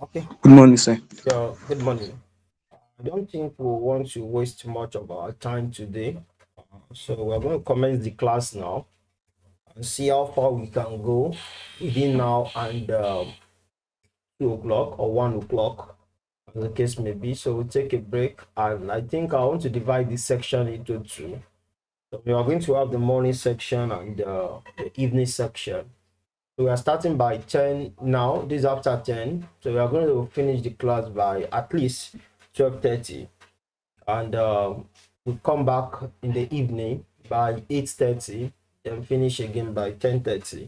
Okay. Good morning, sir. Yeah, good morning. I don't think we want to waste much of our time today. So we're going to commence the class now and see how far we can go within now and 2 o'clock or 1 o'clock, as the case may be. So we'll take a break. And I think I want to divide this section into two. So we are going to have the morning section and the evening section. So we are starting by 10 now. This is after 10. So we are going to finish the class by at least 12:30. And we'll come back in the evening by 8:30 and finish again by 10:30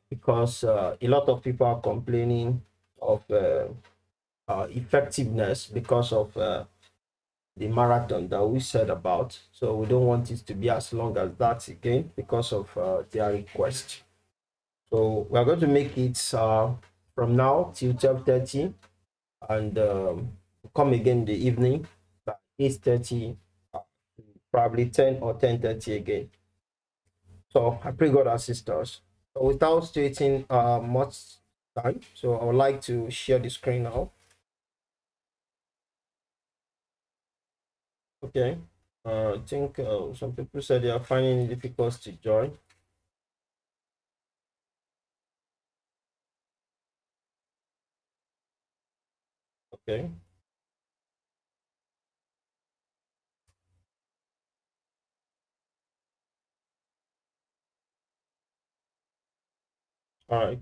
because a lot of people are complaining of effectiveness because of the marathon that we said about. So we don't want it to be as long as that again because of their request. So we are going to make it from now till 12:30 and come again in the evening by 8:30, probably 10 or 10:30 again. So I pray God assist us. So without stating much time, so I would like to share the screen now. Okay. I think some people said they are finding it difficult to join. Okay. All right.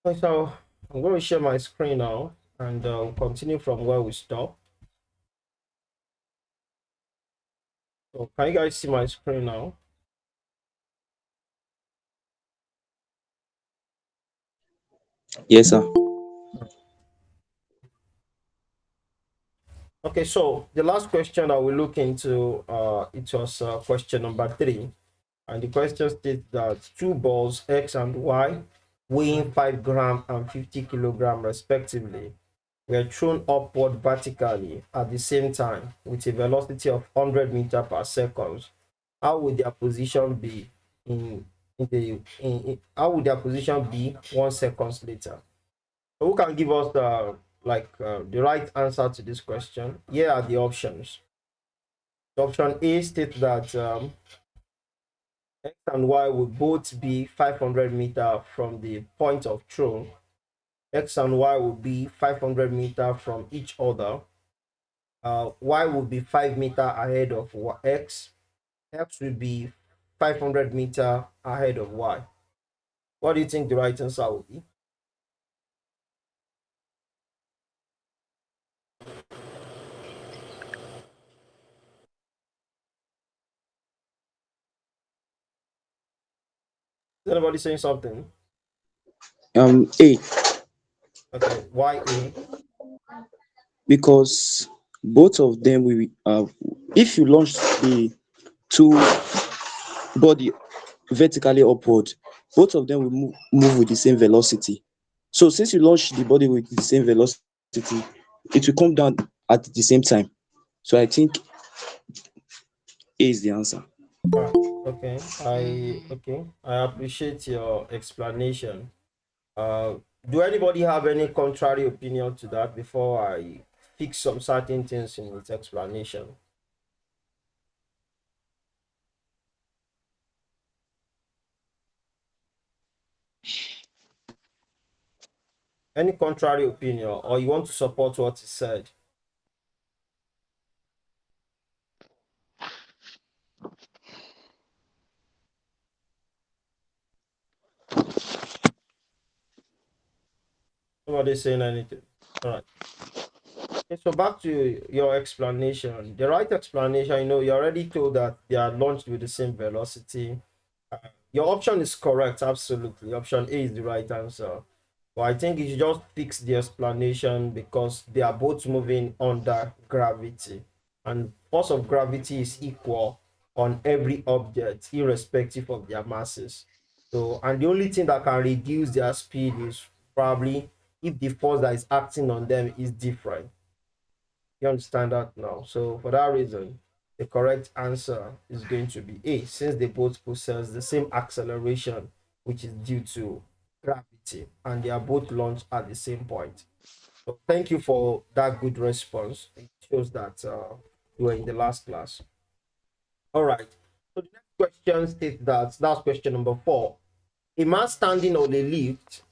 Okay, so I'm going to share my screen now and we'll continue from where we stop. So can you guys see my screen now? Yes, sir. Okay, so the last question that we look into, it was question number 3, and the question states that two balls X and Y, weighing 5 gram and 50 kilogram respectively, were thrown upward vertically at the same time with a velocity of 100 meter per second. How would their position be how would their position be 1 second later? So who can give us the right answer to this question? Here are the options. So option A states that X and Y will both be 500 meter from the point of throw. X and Y will be 500 meter from each other. Y will be 5 meter ahead of X. X will be 500 meter ahead of Y. What do you think the right answer will be? Is anybody saying something? A, Okay, YA. because both of them will, if you launch the two body vertically upward, both of them will move with the same velocity. So since you launch the body with the same velocity, it will come down at the same time. So I think A is the answer. I appreciate your explanation. Uh, do anybody have any contrary opinion to that before I fix some certain things in its explanation? Any contrary opinion, or you want to support what is said? Nobody saying anything. All right. Okay, so back to your explanation. The right explanation, you already told that they are launched with the same velocity. Uh, your option is correct, absolutely. Option A is the right answer. But I think you should just fix the explanation because they are both moving under gravity. And force of gravity is equal on every object, irrespective of their masses. So, and the only thing that can reduce their speed is probably if the force that is acting on them is different. You understand that now? So for that reason, the correct answer is going to be A, since they both possess the same acceleration, which is due to gravity, and they are both launched at the same point. So thank you for that good response. It shows that you were in the last class. All right. So the next question states that's question number 4. A man standing on a lift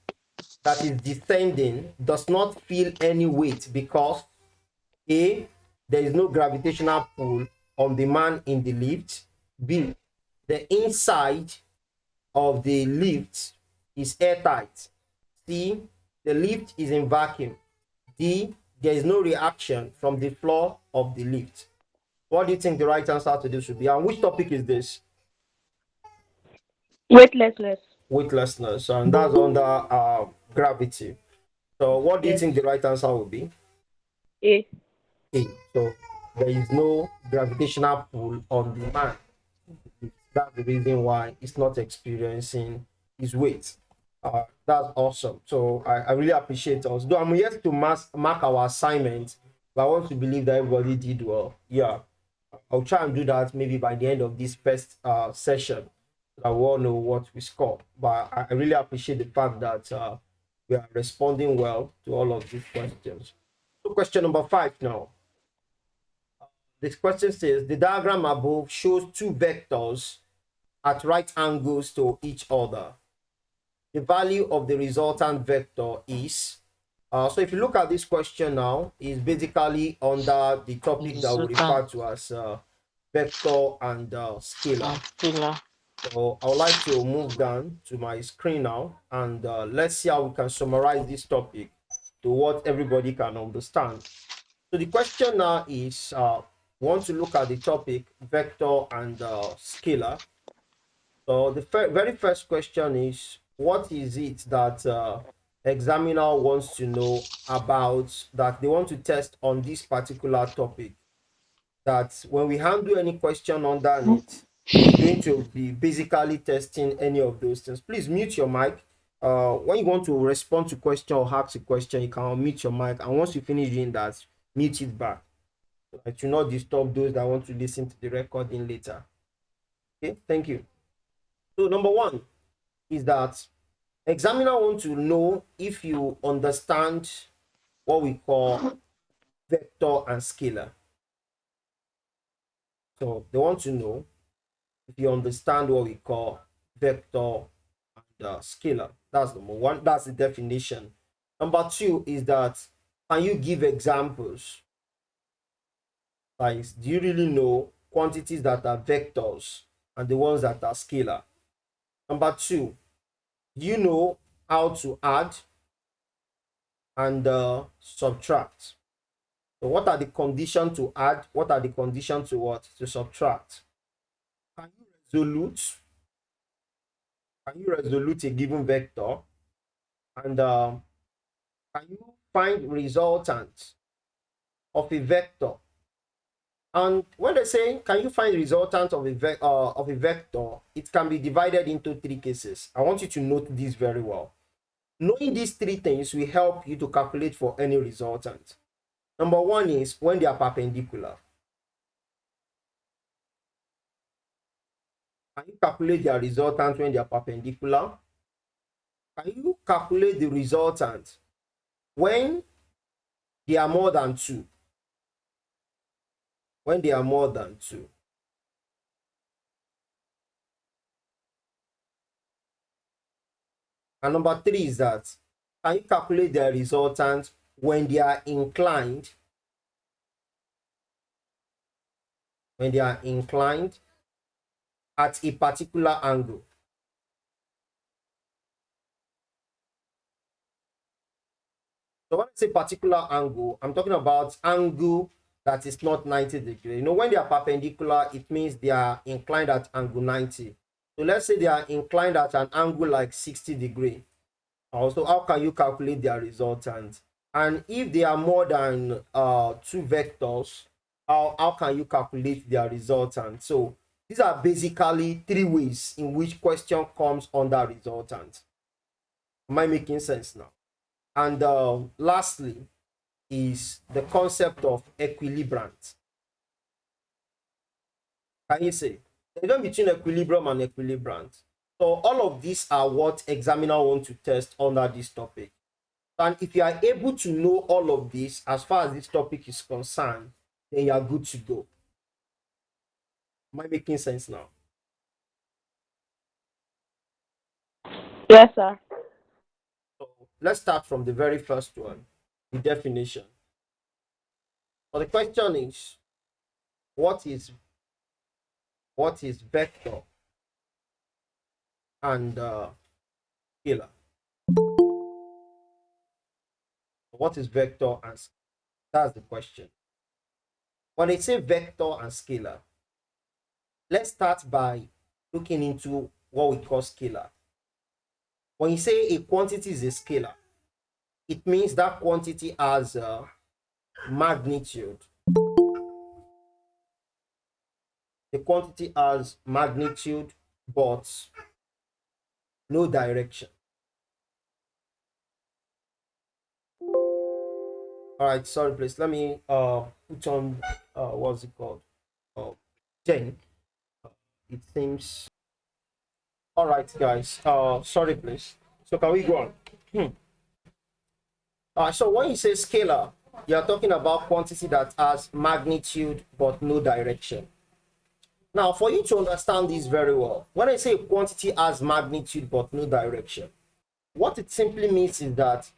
that is descending does not feel any weight because A, there is no gravitational pull on the man in the lift. B, the inside of the lift is airtight. C, the lift is in vacuum. D, there is no reaction from the floor of the lift. What do you think the right answer to this should be? And which topic is this? Weightlessness. Weightlessness, and that's under gravity. So what do you Yes. think the right answer would be? A. A. So there is no gravitational pull on the man. That's the reason why it's not experiencing his weight. That's awesome. So I really appreciate us. Though I'm yet to mark our assignment, but I want to believe that everybody did well. Yeah, I'll try and do that maybe by the end of this first session. I will all know what we score. But I really appreciate the fact that we are responding well to all of these questions. So question number 5 now. This question says the diagram above shows two vectors at right angles to each other. The value of the resultant vector is so if you look at this question now, is basically under the topic that we refer to as vector and scalar. So I would like to move down to my screen now, and let's see how we can summarize this topic to what everybody can understand. So the question now is, we want to look at the topic vector and scalar. So the very first question is, what is it that examiner wants to know about, that they want to test on this particular topic? That when we handle any question underneath, it's going to be basically testing any of those things. Please mute your mic. When you want to respond to question or ask a question, you can unmute your mic, and once you finish doing that, mute it back. It will not disturb those that want to listen to the recording later. Okay, thank you. So number 1 is that examiner want to know if you understand what we call vector and scalar. So they want to know if you understand what we call vector and scalar. That's number 1. That's the definition. Number 2 is that, can you give examples? Like, do you really know quantities that are vectors and the ones that are scalar? Number 2, do you know how to add and subtract? So what are the conditions to add? What are the conditions to what? To subtract. Can you resolute a given vector? And can you find resultant of a vector? And when they say, can you find resultant of a vector, it can be divided into 3 cases. I want you to note this very well. Knowing these 3 things will help you to calculate for any resultant. Number 1 is when they are perpendicular. Can you calculate their resultant when they are perpendicular? Can you calculate the resultant when they are more than 2? When they are more than 2. And number 3 is that, can you calculate their resultant when they are inclined? When they are inclined at a particular angle. So when I say particular angle, I'm talking about angle that is not 90 degrees. You know, when they are perpendicular, it means they are inclined at angle 90. So let's say they are inclined at an angle like 60 degrees. Also, how can you calculate their resultant? And if they are more than 2 vectors, how can you calculate their resultant? So these are basically 3 ways in which question comes under resultant. Am I making sense now? And lastly is the concept of equilibrant. Can you say the difference between equilibrium and equilibrant? So all of these are what examiner want to test under this topic. And if you are able to know all of this as far as this topic is concerned, then you are good to go. Am I making sense now? Yes, sir. So let's start from the very first one, the definition. So the question is, what is vector and scalar? What is vector and scalar? That's the question. When I say vector and scalar, let's start by looking into what we call scalar. When you say a quantity is a scalar, it means that quantity has magnitude. The quantity has magnitude, but no direction. All right, sorry, please. Let me put on what's it called? Jen. It seems. All right, guys. Sorry, please. So can we go on? So when you say scalar, you are talking about quantity that has magnitude but no direction. Now, for you to understand this very well, when I say quantity has magnitude but no direction, what it simply means is that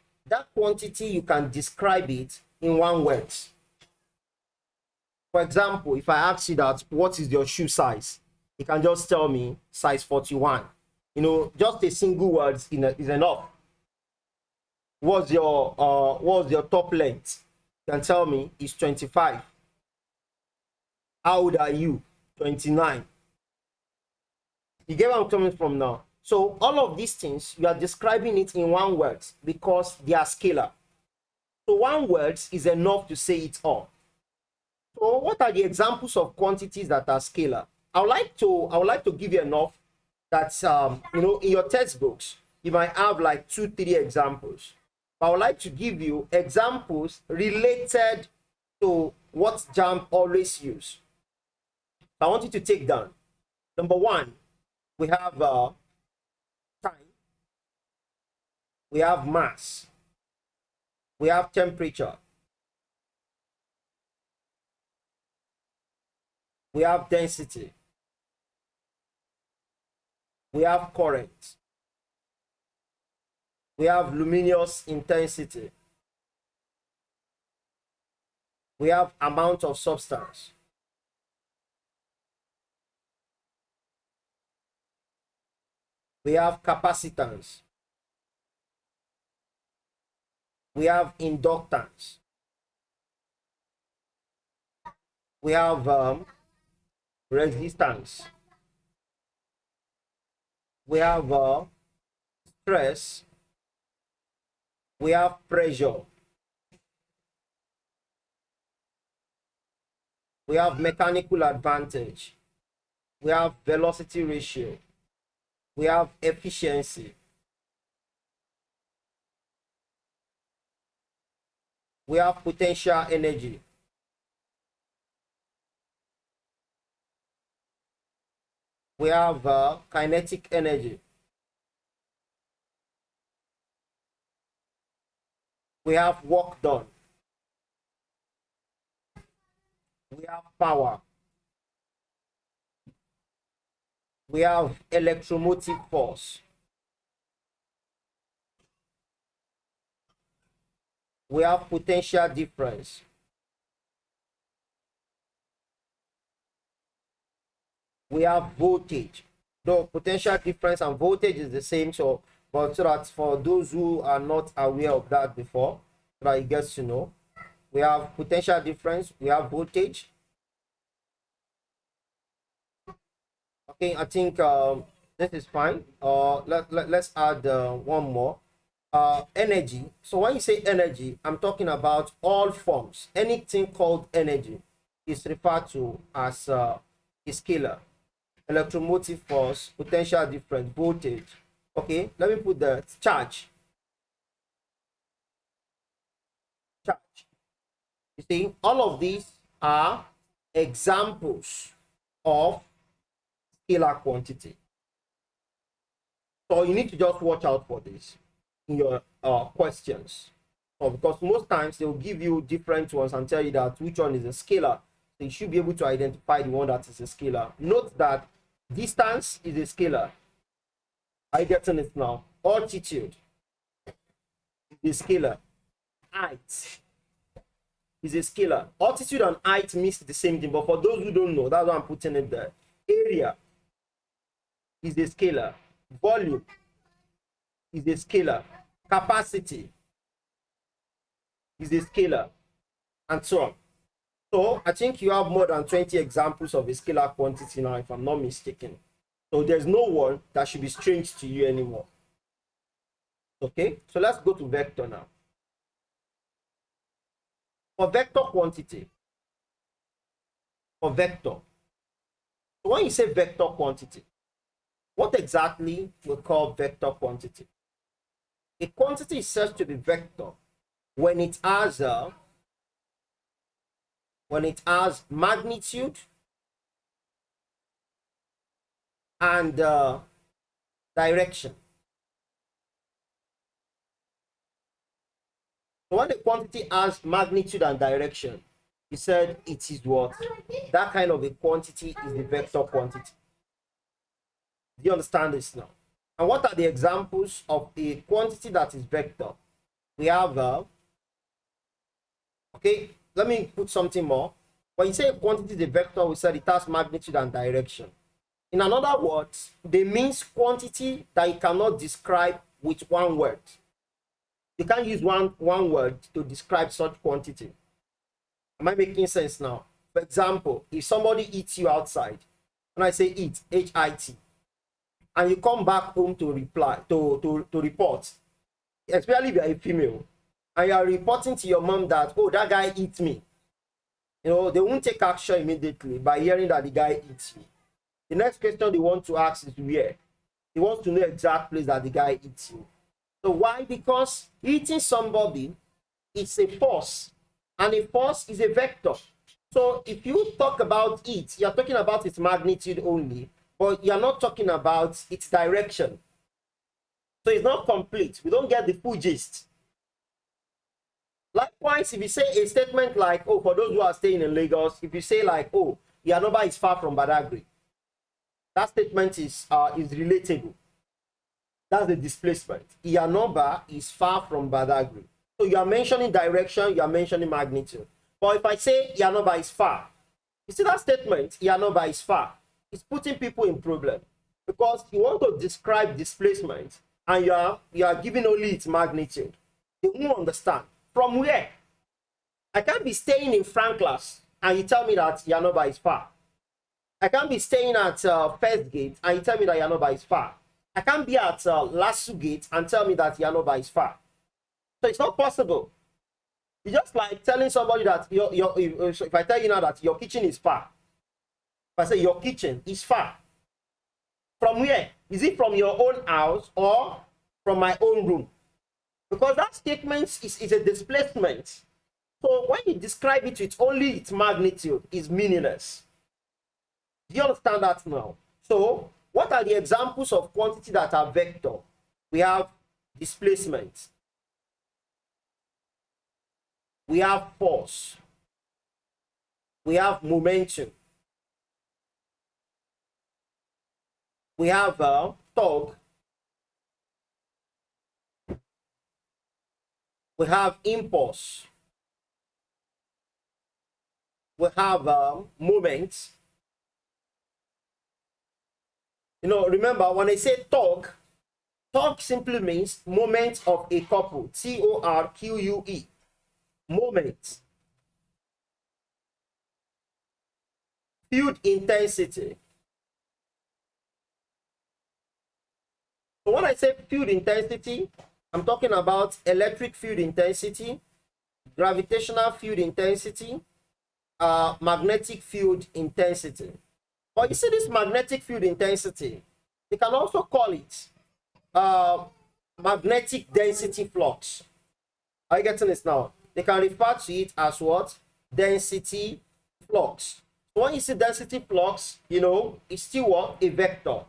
quantity, you can describe it in one word. For example, if I ask you that what is your shoe size, you can just tell me size 41. You know, just a single word is enough. What's your top length? You can tell me it's 25. How old are you? 29. You get where I'm coming from now? So all of these things, you are describing it in one word because they are scalar. So one word is enough to say it all. So what are the examples of quantities that are scalar? I would like to give you enough that in your textbooks you might have like 2-3 examples. But I would like to give you examples related to what JAMB always use. I want you to take down. Number one, we have time, we have mass, we have temperature, we have density, we have current, we have luminous intensity, we have amount of substance, we have capacitance, we have inductance, we have resistance, we have stress, we have pressure, we have mechanical advantage, we have velocity ratio, we have efficiency, we have potential energy, we have kinetic energy, we have work done, we have power, we have electromotive force, we have potential difference, we have voltage. Though potential difference and voltage is the same, but so that for those who are not aware of that before, so that you get to know, we have potential difference, we have voltage. Okay, I think this is fine. Let's add one more. Energy. So when you say energy, I'm talking about all forms. Anything called energy is referred to as a scalar. Electromotive force, potential difference, voltage. Okay, let me put the charge. Charge. You see, all of these are examples of scalar quantity. So you need to just watch out for this in your questions. Because most times they'll give you different ones and tell you that which one is a scalar. So you should be able to identify the one that is a scalar. Note that distance is a scalar. I get it now. Altitude is a scalar. Height is a scalar. Altitude and height means the same thing, but for those who don't know, that's why I'm putting it there. Area is a scalar. Volume is a scalar. Capacity is a scalar, and so on. So I think you have more than 20 examples of a scalar quantity now, if I'm not mistaken. So there's no one that should be strange to you anymore. Okay, so let's go to vector now. For vector quantity, so when you say vector quantity, what exactly we call vector quantity? A quantity is said to be vector when it has magnitude and direction. So when the quantity has magnitude and direction, he said it is what? That kind of a quantity is the vector quantity. Do you understand this now? And what are the examples of a quantity that is vector? We have, okay, let me put something more. When you say a quantity is a vector, we said it has magnitude and direction. In other words, they means quantity that you cannot describe with one word. You can't use one word to describe such quantity. Am I making sense now? For example, if somebody eats you outside, when I say eat, H-I-T, and you come back home to report, especially if you're a female, and you are reporting to your mom that, oh, that guy eats me. You know, they won't take action immediately by hearing that the guy eats you. The next question they want to ask is where. They want to know exact place that the guy eats you. So why? Because eating somebody is a force, and a force is a vector. So if you talk about it, you're talking about its magnitude only, but you're not talking about its direction. So it's not complete. We don't get the full gist. Likewise, if you say a statement like, oh, for those who are staying in Lagos, if you say like, oh, Yanoba is far from Badagry, that statement is relatable. That's the displacement. Iyanoba is far from Badagry. So you are mentioning direction, you are mentioning magnitude. But if I say Iyanoba is far, you see that statement, Iyanoba is far, it's putting people in problem. Because you want to describe displacement and you are giving only its magnitude. They won't understand. From where? I can't be staying in Franklas and you tell me that Iyanoba is far. I can't be staying at First Gate and you tell me that Iyanoba is far. I can't be at Lasu Gate and tell me that Iyanoba is far. So it's not possible. It's just like telling somebody that if I tell you now that your kitchen is far, if I say your kitchen is far, from where? Is it from your own house or from my own room? Because that statement is a displacement. So when you describe it with only its magnitude, it's meaningless. Do you understand that now? So what are the examples of quantity that are vector? We have displacement. We have force. We have momentum. We have torque. We have impulse. We have moment. You know, remember when I say torque, torque simply means moment of a couple. T-O-R-Q-U-E. Moment. Field intensity. So when I say field intensity, I'm talking about electric field intensity, gravitational field intensity, magnetic field intensity. But you see this magnetic field intensity, they can also call it magnetic density flux. Are you getting this now? They can refer to it as what? Density flux. So when you see density flux, you know, it's still what? A vector.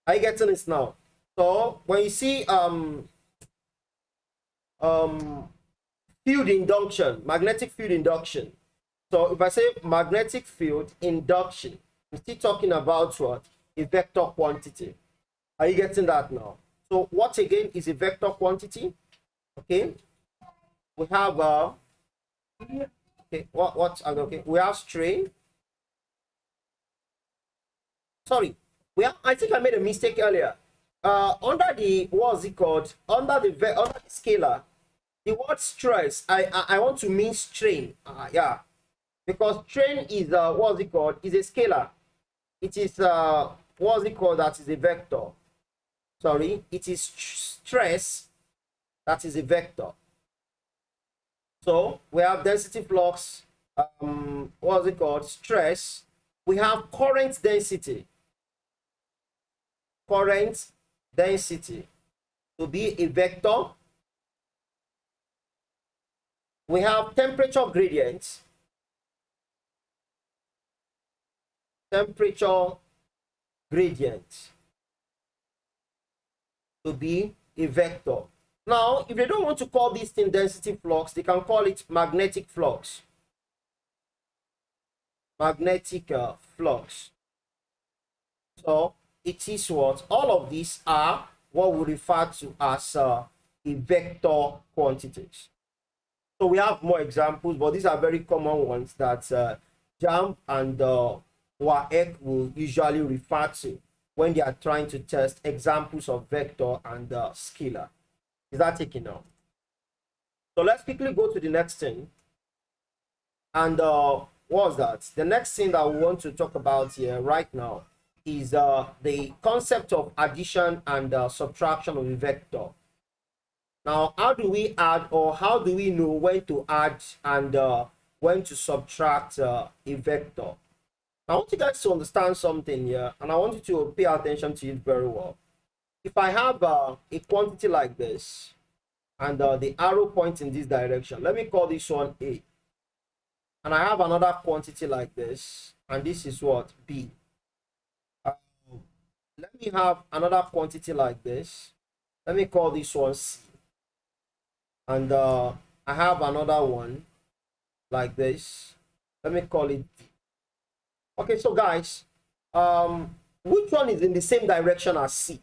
Are you getting this now? So when you see field induction, magnetic field induction. So if I say magnetic field induction, I'm still talking about what? A vector quantity. Are you getting that now? So what again is a vector quantity? Okay, we have okay, okay, we have strain. Sorry, I think I made a mistake earlier. Under the, what's it called? Under the scalar, the word stress, I want to mean strain. Yeah, because strain is what's it called? Is a scalar. It is what's it called? That is a vector. Sorry, it is stress that is a vector. So we have density flux. What's it called? Stress. We have current density. Current density to be a vector. We have temperature gradient. Temperature gradient to be a vector. Now, if they don't want to call this thing density flux, they can call it magnetic flux. Magnetic flux. So it is what? All of these are what we refer to as a vector quantities. So we have more examples, but these are very common ones that JAMB and WAEC will usually refer to when they are trying to test examples of vector and scalar. Is that taken now? So let's quickly go to the next thing. And what was that? The next thing that we want to talk about here right now is the concept of addition and subtraction of a vector. Now, how do we add, or how do we know when to add and when to subtract a vector? I want you guys to understand something here, and I want you to pay attention to it very well. If I have a quantity like this, and the arrow points in this direction, let me call this one A. And I have another quantity like this, and this is what? B. Let me have another quantity like this. Let me call this one C. And I have another one like this. Let me call it D. Okay, so guys, which one is in the same direction as C?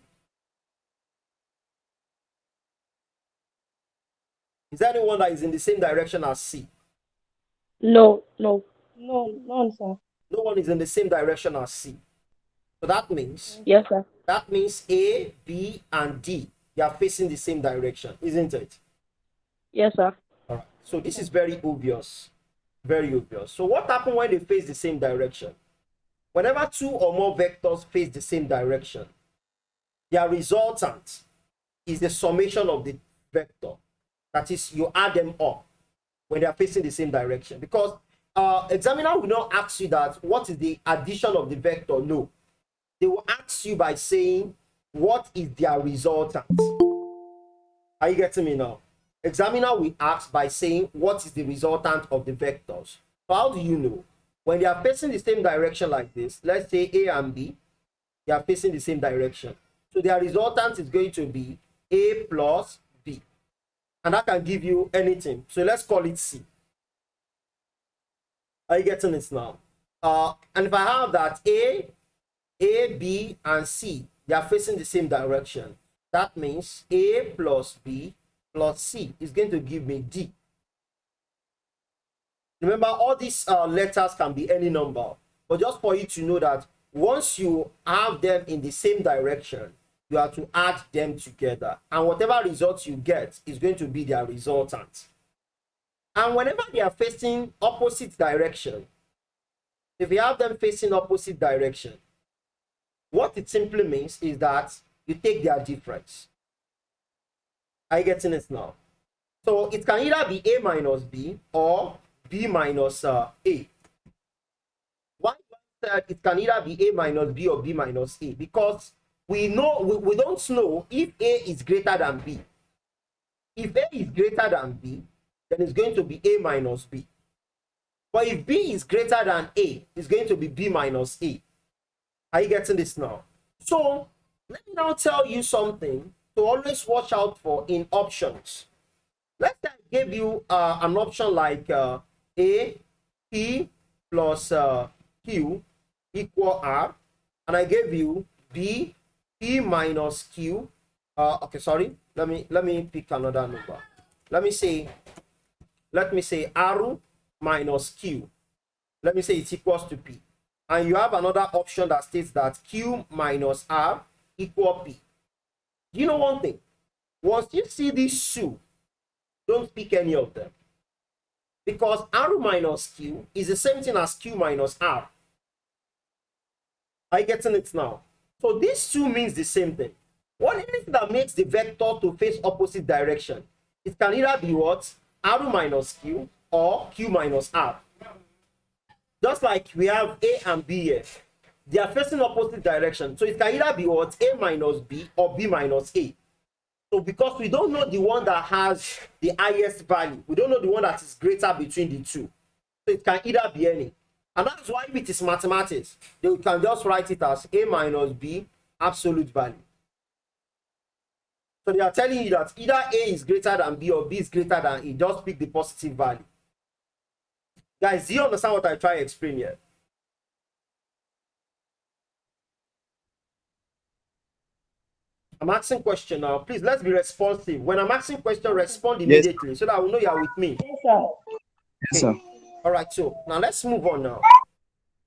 Is there anyone that is in the same direction as C? No, none, sir. No one is in the same direction as C. So that means Yes, sir. A, B, and D, they are facing the same direction, isn't it? Yes, sir. All right. So this is very obvious. Very obvious. So what happens when they face the same direction? Whenever two or more vectors face the same direction, their resultant is the summation of the vector. That is, you add them up when they are facing the same direction. Because examiner will not ask you that what is the addition of the vector. No. They will ask you by saying what is their resultant. Are you getting me now? Examiner will ask by saying what is the resultant of the vectors. So how do you know? When they are facing the same direction like this, let's say A and B, they are facing the same direction. So their resultant is going to be A plus B. And that can give you anything. So let's call it C. Are you getting this now? And if I have that A, B, and C, they are facing the same direction. That means A plus B plus C is going to give me D. Remember, all these letters can be any number. But just for you to know that once you have them in the same direction, you have to add them together. And whatever results you get is going to be their resultant. And whenever they are facing opposite direction, if you have them facing opposite direction, what it simply means is that you take their difference. Are you getting it now? So it can either be A minus B or B minus A. Why said it can either be A minus B or B minus A? Because we don't know if A is greater than B. If A is greater than B, then it's going to be A minus B. But if B is greater than A, it's going to be B minus A. Are you getting this now? So Let me now tell you something to always watch out for in options. Let's say I gave you an option like A, P plus Q equal R, and I gave you B, P minus Q. Okay, sorry. Let me pick another number. Let me say R minus Q. Let me say it's equals to P. And you have another option that states that Q minus R equal P. Do you know one thing? Once you see these two, don't pick any of them. Because R minus Q is the same thing as Q minus R. Are you getting it now? So these two means the same thing. What is it that makes the vector to face opposite direction? It can either be what? R minus Q or Q minus R. Just like we have A and B here. They are facing opposite direction. So it can either be what? A minus B or B minus A. So because we don't know the one that has the highest value, we don't know the one that is greater between the two. So it can either be any. And that's why if it is mathematics, then we can just write it as A minus B absolute value. So they are telling you that either A is greater than B or B is greater than A. Just pick the positive value. Guys, do you understand what I try to explain here? I'm asking question now. Please, let's be responsive. When I'm asking question, respond immediately so that I will know you are with me. Yes, sir. Yes, sir. All right, so now let's move on now.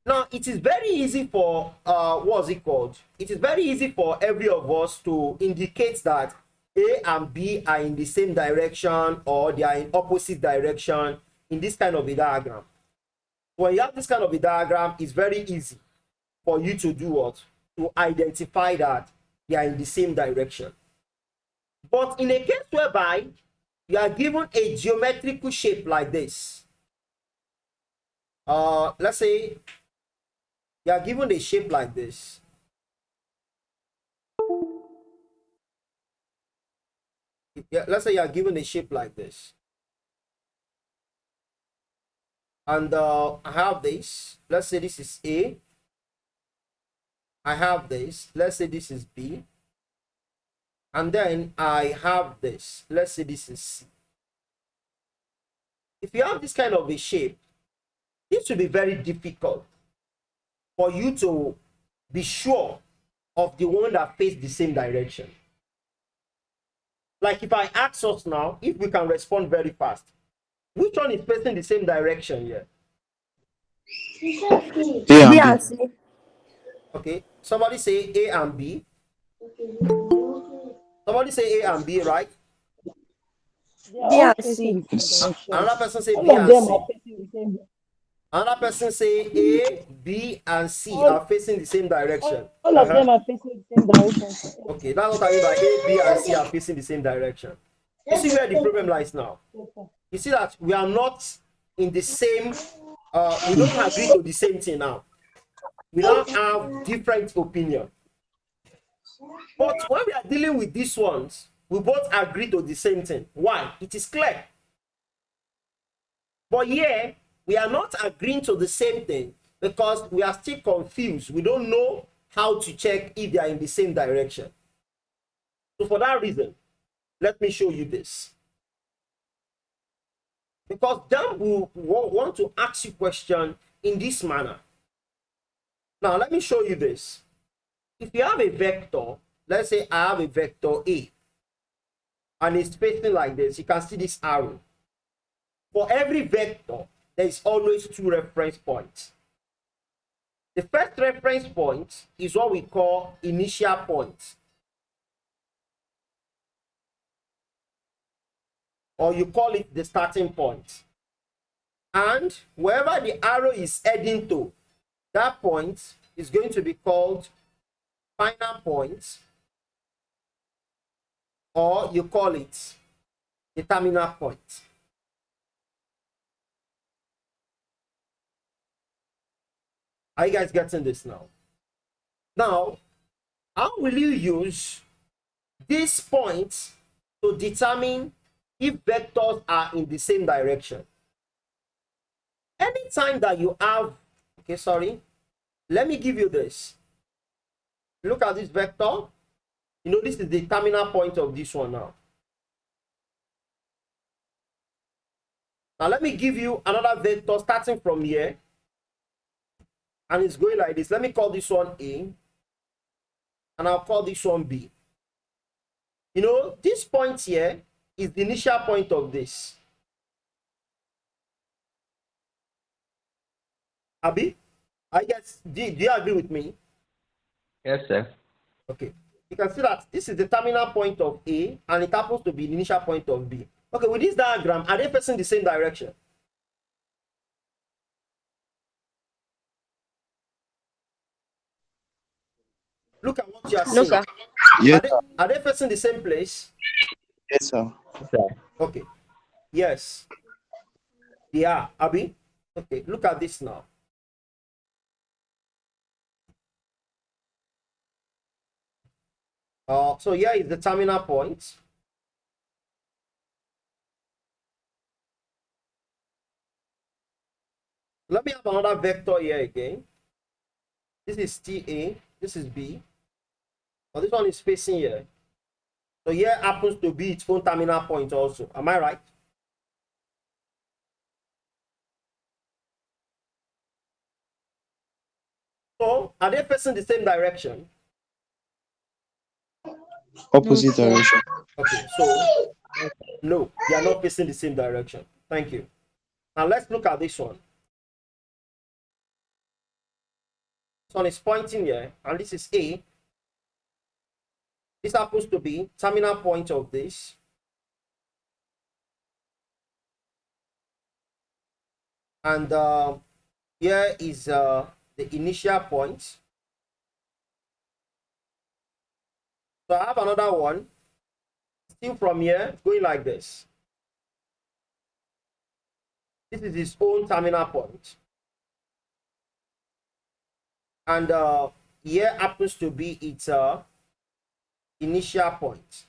Now, it is very easy for, what's it called? It is very easy for every of us to indicate that A and B are in the same direction or they are in opposite direction in this kind of a diagram. When you have this kind of a diagram, it's very easy for you to do what? To identify that they are in the same direction. But in a case whereby you are given a geometrical shape like this, let's say you are given a shape like this. Yeah, let's say you are given a shape like this. And I have this. Let's say this is A. I have this. Let's say this is B. And then I have this. Let's say this is C. If you have this kind of a shape, it will be very difficult for you to be sure of the one that faces the same direction. Like if I ask us now, if we can respond very fast, which one is facing the same direction here? A B and and B. C. Okay, somebody say A and B. Somebody say A and B, right? They are B all and facing C. the same direction. Another person say All B of and them C. are facing the same. Another person say A, B, and C All- are facing the same direction. All of them are facing the same direction. Okay, that's what I mean by A, B, and C are facing the same direction. You see where the problem lies now? Yes, sir. You see that we are not in the same, we don't agree to the same thing now. We don't have different opinion. But when we are dealing with these ones, we both agree to the same thing. Why? It is clear. But here, we are not agreeing to the same thing because we are still confused. We don't know how to check if they are in the same direction. So for that reason, let me show you this. Because JAMB will want to ask you question in this manner. Now, let me show you this. If you have a vector, let's say I have a vector A, and it's facing like this, you can see this arrow. For every vector, there is always two reference points. The first reference point is what we call initial point, or you call it the starting point. And wherever the arrow is heading to, that point is going to be called final point, or you call it the terminal point. Are you guys getting this now? Now, how will you use these points to determine if vectors are in the same direction? Anytime that you have, okay, sorry, let me give you this. Look at this vector. You know, this is the terminal point of this one now. Now let me give you another vector starting from here. And it's going like this. Let me call this one A. And I'll call this one B. You know, this point here is the initial point of this. Abi, I guess, do you agree with me? Yes, sir. Okay. You can see that this is the terminal point of A, and it happens to be the initial point of B. Okay, with this diagram, are they facing the same direction? Look at what you are No, seeing. sir. Yes, Are they facing the same place? yes, sir. Yes, sir. Okay. Yes. They are. Abi? Okay, look at this now. So here is the terminal point. Let me have another vector here again. This is TA, this is B. But this one is facing here. So here happens to be its own terminal point also. Am I right? So are they facing the same direction? Opposite No, sir. direction. Okay, so no, they are not facing the same direction. Thank you. Now let's look at this one. This one is pointing here, and this is A. This happens to be terminal point of this. And here is the initial point. So I have another one, still from here, going like this. This is its own terminal point. And here happens to be its initial point.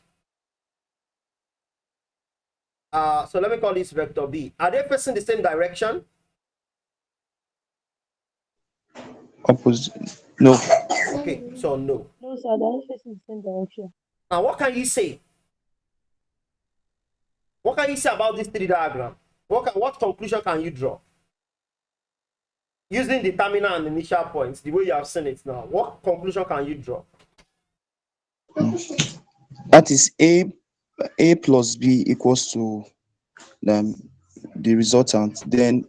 So let me call this vector B. Are they facing the same direction? Opposite. No. Okay, so no. No, sir, they're not facing the same direction. Now, what can you say? What can you say about this 3 diagram? What conclusion can you draw? Using the terminal and initial points, the way you have seen it now, what conclusion can you draw? That is A plus B equals to the resultant. Then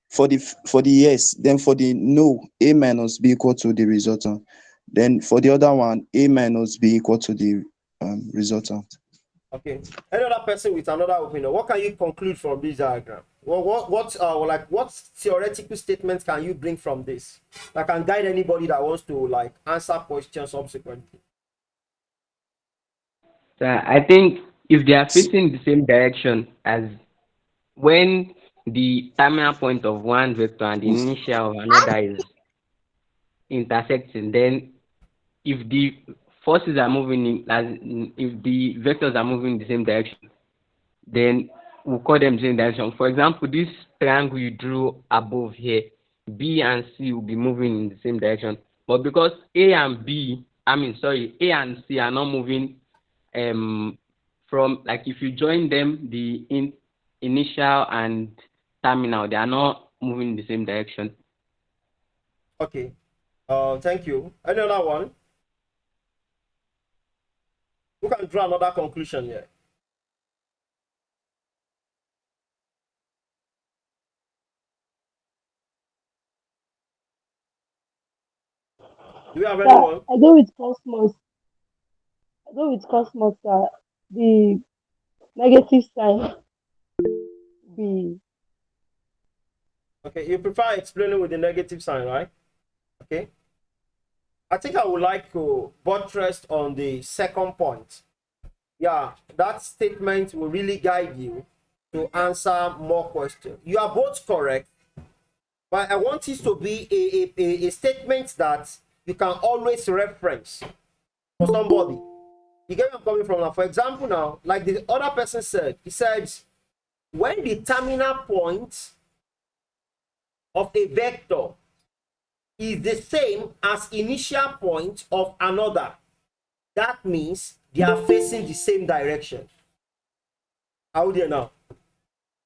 for the yes, then for the no, A minus B equal to the resultant. Then for the other one, A minus B equal to the resultant. Okay. Any other person with another opinion, what can you conclude from this diagram? What theoretical statements can you bring from this that can guide anybody that wants to like answer questions subsequently? So I think if they are facing the same direction, as when the terminal point of one vector and the initial of another is intersecting, then if the forces are moving if the vectors are moving in the same direction, then we'll call them the same direction. For example, this triangle you drew above here, B and C will be moving in the same direction. But because A and C are not moving from, like, if you join them, the initial and terminal, they are not moving in the same direction. Okay. Thank you. Any other one? Who can draw another conclusion here? Do we have Sir, anyone? I go with Cosmos. Sir. The negative sign be Okay, you prefer explaining with the negative sign, right? Okay. I think I would like to buttress on the second point. Yeah, that statement will really guide you to answer more questions. You are both correct, but I want it to be a statement that you can always reference for somebody. You get where I'm coming from now? For example, now, like the other person said, he said, when the terminal point of a vector is the same as initial point of another, that means they are facing the same direction. How do you know?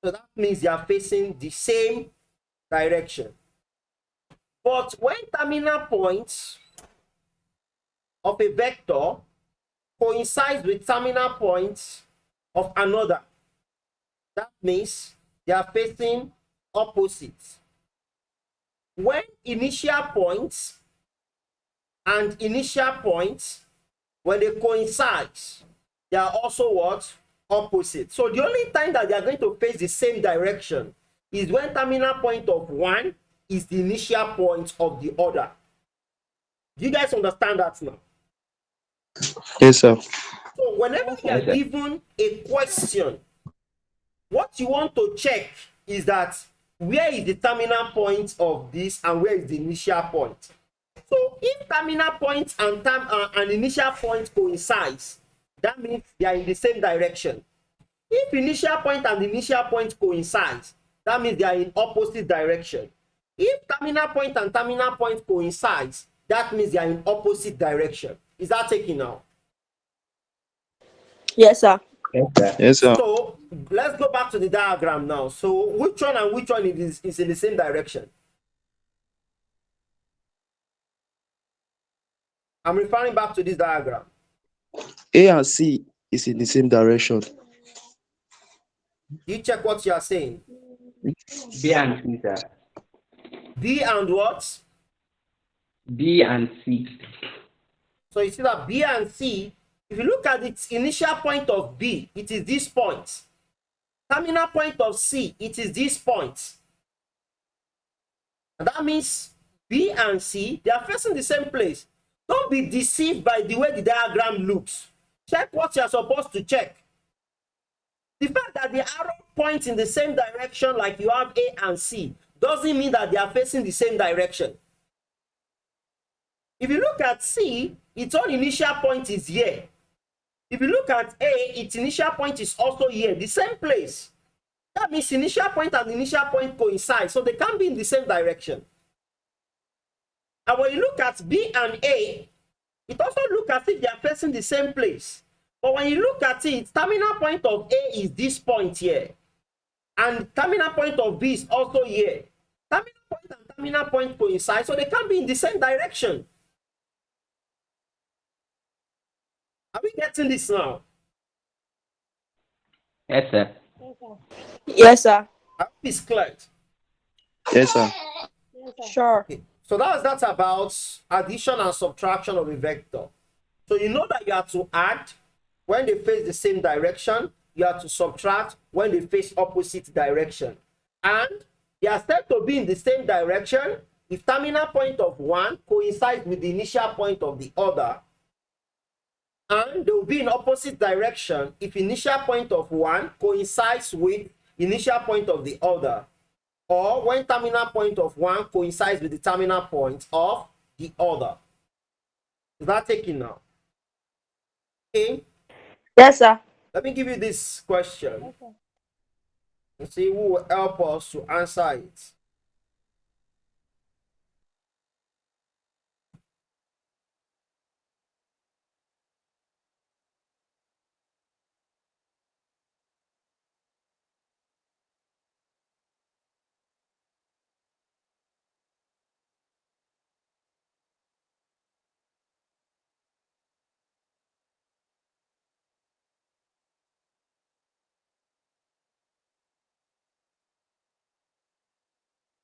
So that means they are facing the same direction. But when terminal points of a vector coincides with terminal points of another, that means they are facing opposites. When initial points and initial points, when they coincide, they are also what? Opposite. So the only time that they are going to face the same direction is when terminal point of one is the initial point of the other. Do you guys understand that now? Yes, sir. So whenever you are Yes, sir. given a question, what you want to check is that where is the terminal point of this and where is the initial point. So if terminal point and initial point coincides, that means they are in the same direction. If initial point and initial point coincides, that means they are in opposite direction. If terminal point and terminal point coincides, that means they are in opposite direction. Is that taken now? Yes, sir. Yes, sir. Yes, sir. So let's go back to the diagram now. So which one and which one is in the same direction? I'm referring back to this diagram. A and C is in the same direction. You check what you are saying. B and C, sir. B and what? B and C. So you see that B and C, if you look at its initial point of B, it is this point. Terminal point of C, it is this point. And that means B and C, they are facing the same place. Don't be deceived by the way the diagram looks. Check what you are supposed to check. The fact that the arrow points in the same direction like you have A and C doesn't mean that they are facing the same direction. If you look at C, its own initial point is here. If you look at A, its initial point is also here, the same place. That means initial point and initial point coincide, so they can't be in the same direction. And when you look at B and A, it also looks as if they are facing the same place. But when you look at it, terminal point of A is this point here. And terminal point of B is also here. Terminal point and terminal point coincide, so they can't be in the same direction. Are we getting this now? Yes, sir. Yes, sir. I hope it's clear. Yes, sir. Sure. Okay. So that's about addition and subtraction of a vector. So you know that you have to add when they face the same direction, you have to subtract when they face opposite direction. And they are said to be in the same direction if terminal point of one coincides with the initial point of the other. And they will be in opposite direction if initial point of one coincides with initial point of the other, or when terminal point of one coincides with the terminal point of the other. Is that taken now? Okay, Yes, sir. let me give you this question and see who will help us to answer it.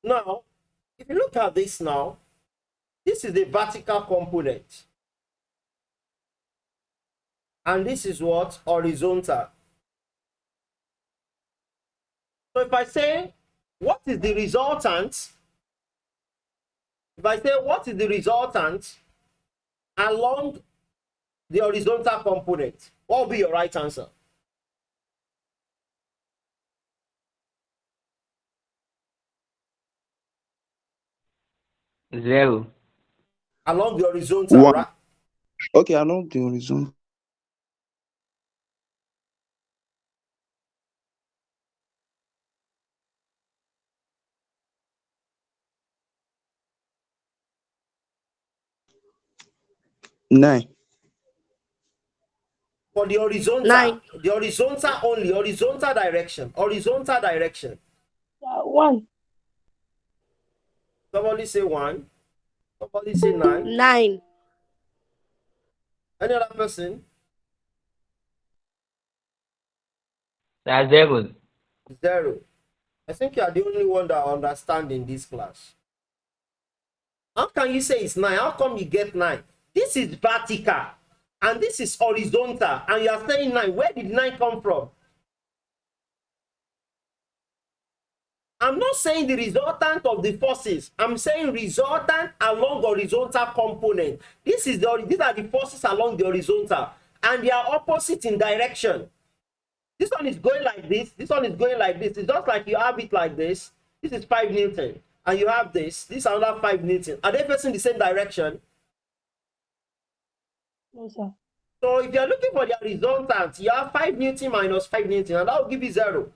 Now, if you look at this now, this is the vertical component. And this is what? Horizontal. So if I say, what is the resultant? If I say, what is the resultant along the horizontal component, what will be your right answer? Zero. Along the horizontal, One. right? Okay, along the horizon. 9. For the horizontal, 9. the horizontal only, horizontal direction, horizontal direction. 1. Somebody say 1. Somebody say 9. 9. Any other person? That's 0. 0. I think you are the only one that understand in this class. How can you say it's 9? How come you get 9? This is vertical and this is horizontal, and you are saying 9. Where did 9 come from? I'm not saying the resultant of the forces. I'm saying resultant along horizontal component. These are the forces along the horizontal, and they are opposite in direction. This one is going like this. This one is going like this. It's just like you have it like this. This is 5 Newton, and you have this. This is another 5 Newton. Are they facing the same direction? No, sir. So if you're looking for the resultant, you have 5 Newton minus 5 Newton, and that will give you 0.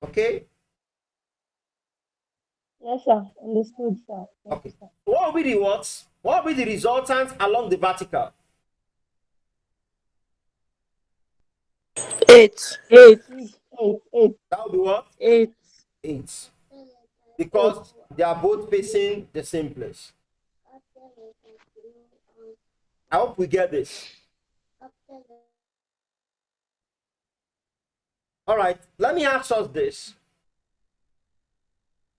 Okay? Yes, sir. Understood, sir. Okay. What will be the what? What will be the resultant along the vertical? 8. 8. 8. That will be what? 8. 8. Because they are both facing the same place. I hope we get this. All right, let me ask us this.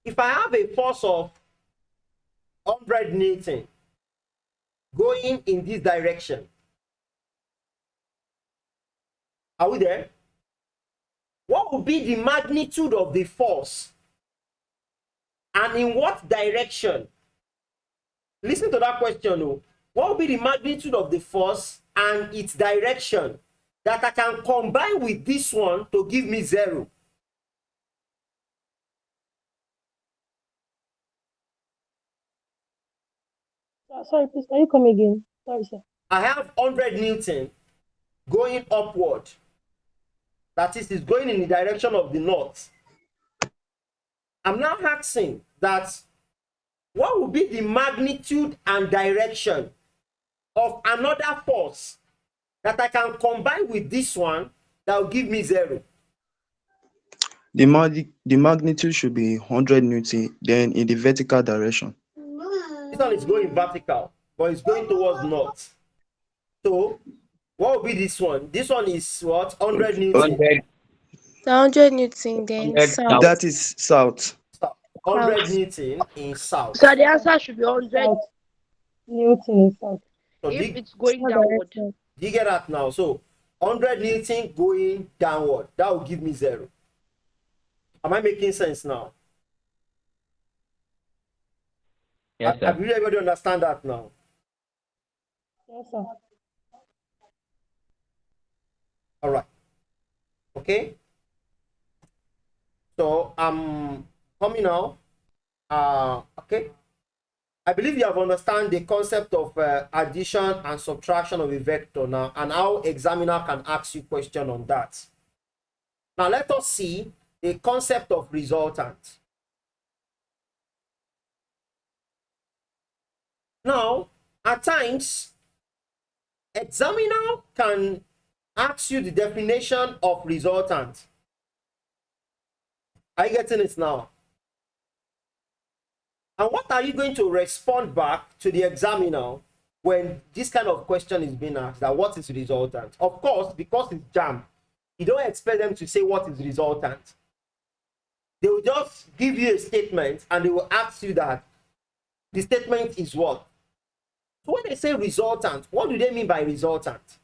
If I have a force of 100 Newton going in this direction, are we there? What would be the magnitude of the force? And in what direction? Listen to that question. Oh. What would be the magnitude of the force and its direction that I can combine with this one to give me 0? Sorry, please, can you come again? Sorry, sir. I have 100 Newton going upward. That is going in the direction of the north. I'm now asking that what would be the magnitude and direction of another force that I can combine with this one that will give me 0? The magnitude should be 100 Newton, then in the vertical direction. This one is going vertical, but it's going towards north. So what will be this one? This one is what? 100 Newton. 100. 100 Newton, then 100 south. That is south. 100 Newton in south. So the answer should be 100 Newton in south. So If it's going downward. do you get that now? So 100 Newton going downward, that will give me 0. Am I making sense now? Yes, sir. Have you everybody understand that now? Yes, sir. All right. Okay. So I'm coming now. Okay. I believe you have understand the concept of addition and subtraction of a vector now, and how examiner can ask you question on that. Now let us see the concept of resultant. Now, at times, examiner can ask you the definition of resultant. Are you getting it now? And what are you going to respond back to the examiner when this kind of question is being asked? That what is resultant? Of course, because it's JAMB, you don't expect them to say what is resultant. They will just give you a statement and they will ask you that the statement is what? So when they say resultant, what do they mean by resultant?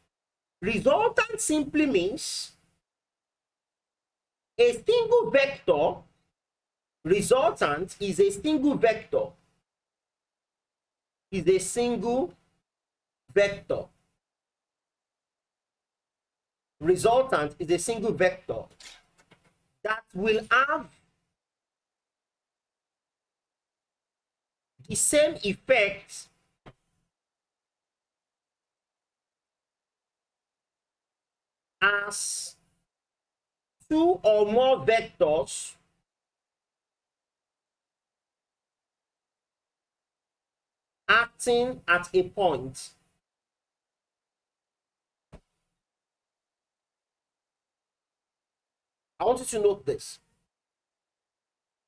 Resultant simply means a single vector. Resultant is a single vector. Is a single vector. Resultant is a single vector that will have the same effect as two or more vectors acting at a point. I want you to note this.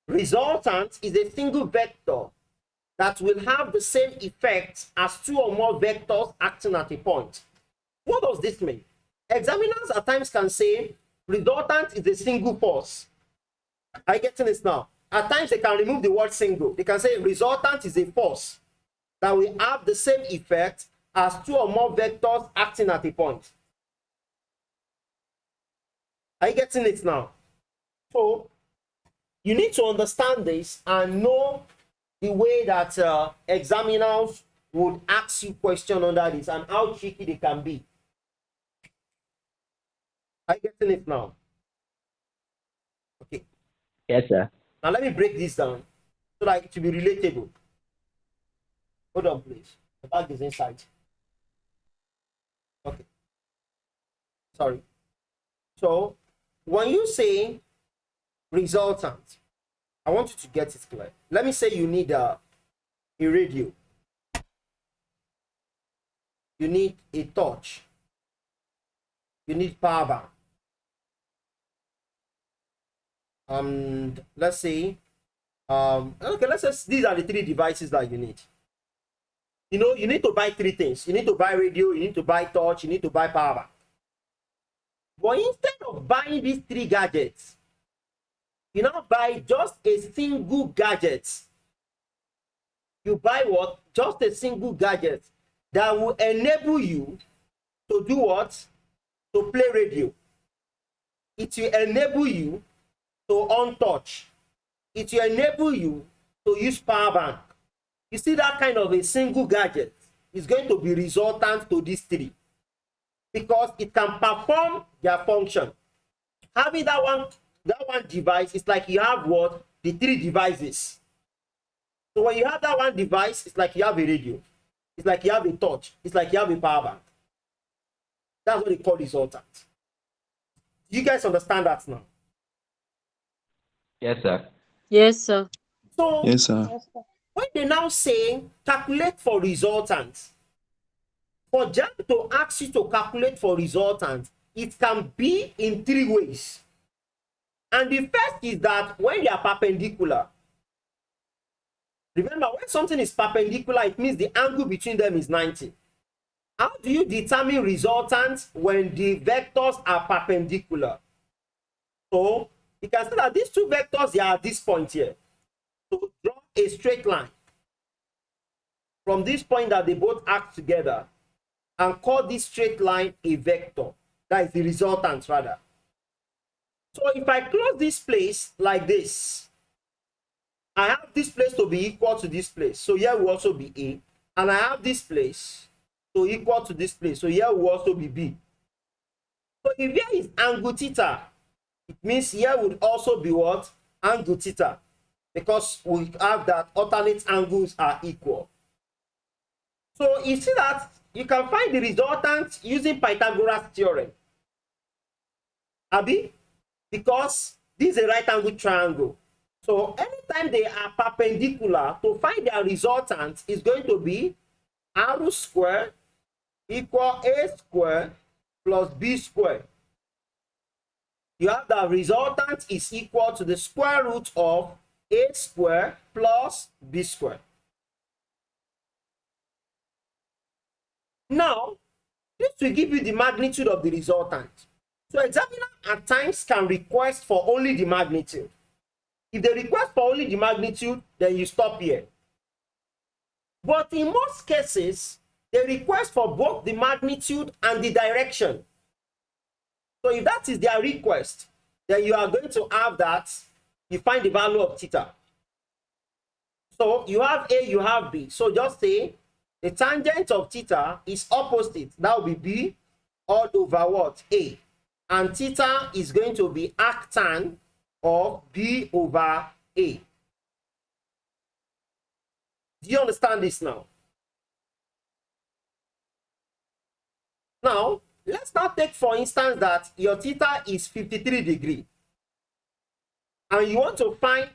Resultant is a single vector that will have the same effect as two or more vectors acting at a point. What does this mean? Examiners at times can say resultant is a single force. Are you getting this now? At times they can remove the word single. They can say resultant is a force that will have the same effect as two or more vectors acting at a point. Are you getting it now? So you need to understand this and know the way that examiners would ask you questions under this and how tricky they can be. Are you getting it now? Okay. Yes, sir. Now let me break this down so that it will be relatable. Hold on, please. The bag is inside. Okay. Sorry. So when you say resultant, I want you to get it clear. Let me say you need a radio. You need a torch. You need power bank. Let's say, okay, let's say these are the three devices that you need. You know, you need to buy three things. You need to buy radio, you need to buy torch, you need to buy power bank. But instead of buying these three gadgets, you now buy just a single gadget. You buy what? Just a single gadget that will enable you to do what? To play radio. It will enable you to on touch. It will enable you to use power bank. You see, that kind of a single gadget is going to be resultant to these three because it can perform their function. Having that one device is like you have what? The three devices. So when you have that one device, it's like you have a radio. It's like you have a torch. It's like you have a power bank. That's what they call resultant. Do you guys understand that now? Yes, sir. Yes, sir. So Yes, sir. when they now say calculate for resultant, for JAMB to ask you to calculate for resultant, it can be in three ways. And the first is that when they are perpendicular, remember, when something is perpendicular, it means the angle between them is 90. How do you determine resultant when the vectors are perpendicular? So you can see that these two vectors, they are at this point here. So draw a straight line from this point that they both act together and call this straight line a vector. That is the resultant, rather. So if I close this place like this, I have this place to be equal to this place. So here will also be A. And I have this place to equal to this place. So here will also be B. So if here is angle theta, it means here would also be what? Angle theta. Because we have that alternate angles are equal. So you see that you can find the resultant using Pythagoras theorem. Abi? Because this is a right angle triangle. So anytime they are perpendicular, to find their resultant is going to be r squared equal a squared plus b squared. You have the resultant is equal to the square root of a squared plus b squared. Now, this will give you the magnitude of the resultant. So examiner at times can request for only the magnitude. If they request for only the magnitude, then you stop here. But in most cases, they request for both the magnitude and the direction. So if that is their request, then you are going to have that, you find the value of theta. So you have A, you have B. So just say the tangent of theta is opposite. That will be B all over what? A. And theta is going to be arctan of B over A. Do you understand this now? Now, let's now take for instance that your theta is 53 degrees. And you want to find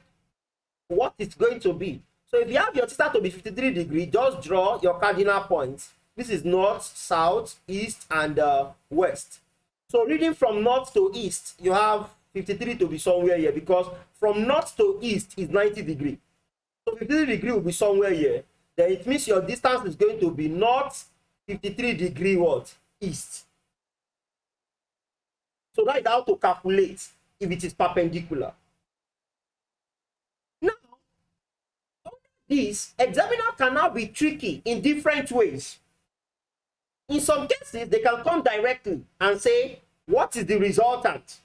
what it's going to be. So if you have your theta to be 53 degrees, just draw your cardinal points. This is north, south, east, and west. So reading from north to east, you have 53 to be somewhere here, because from north to east is 90 degrees. So 53 degrees will be somewhere here. Then it means your distance is going to be north 53 degrees what? East. So that is how to calculate if it is perpendicular. Now, this examiner can now be tricky in different ways. In some cases, they can come directly and say, what is the resultant?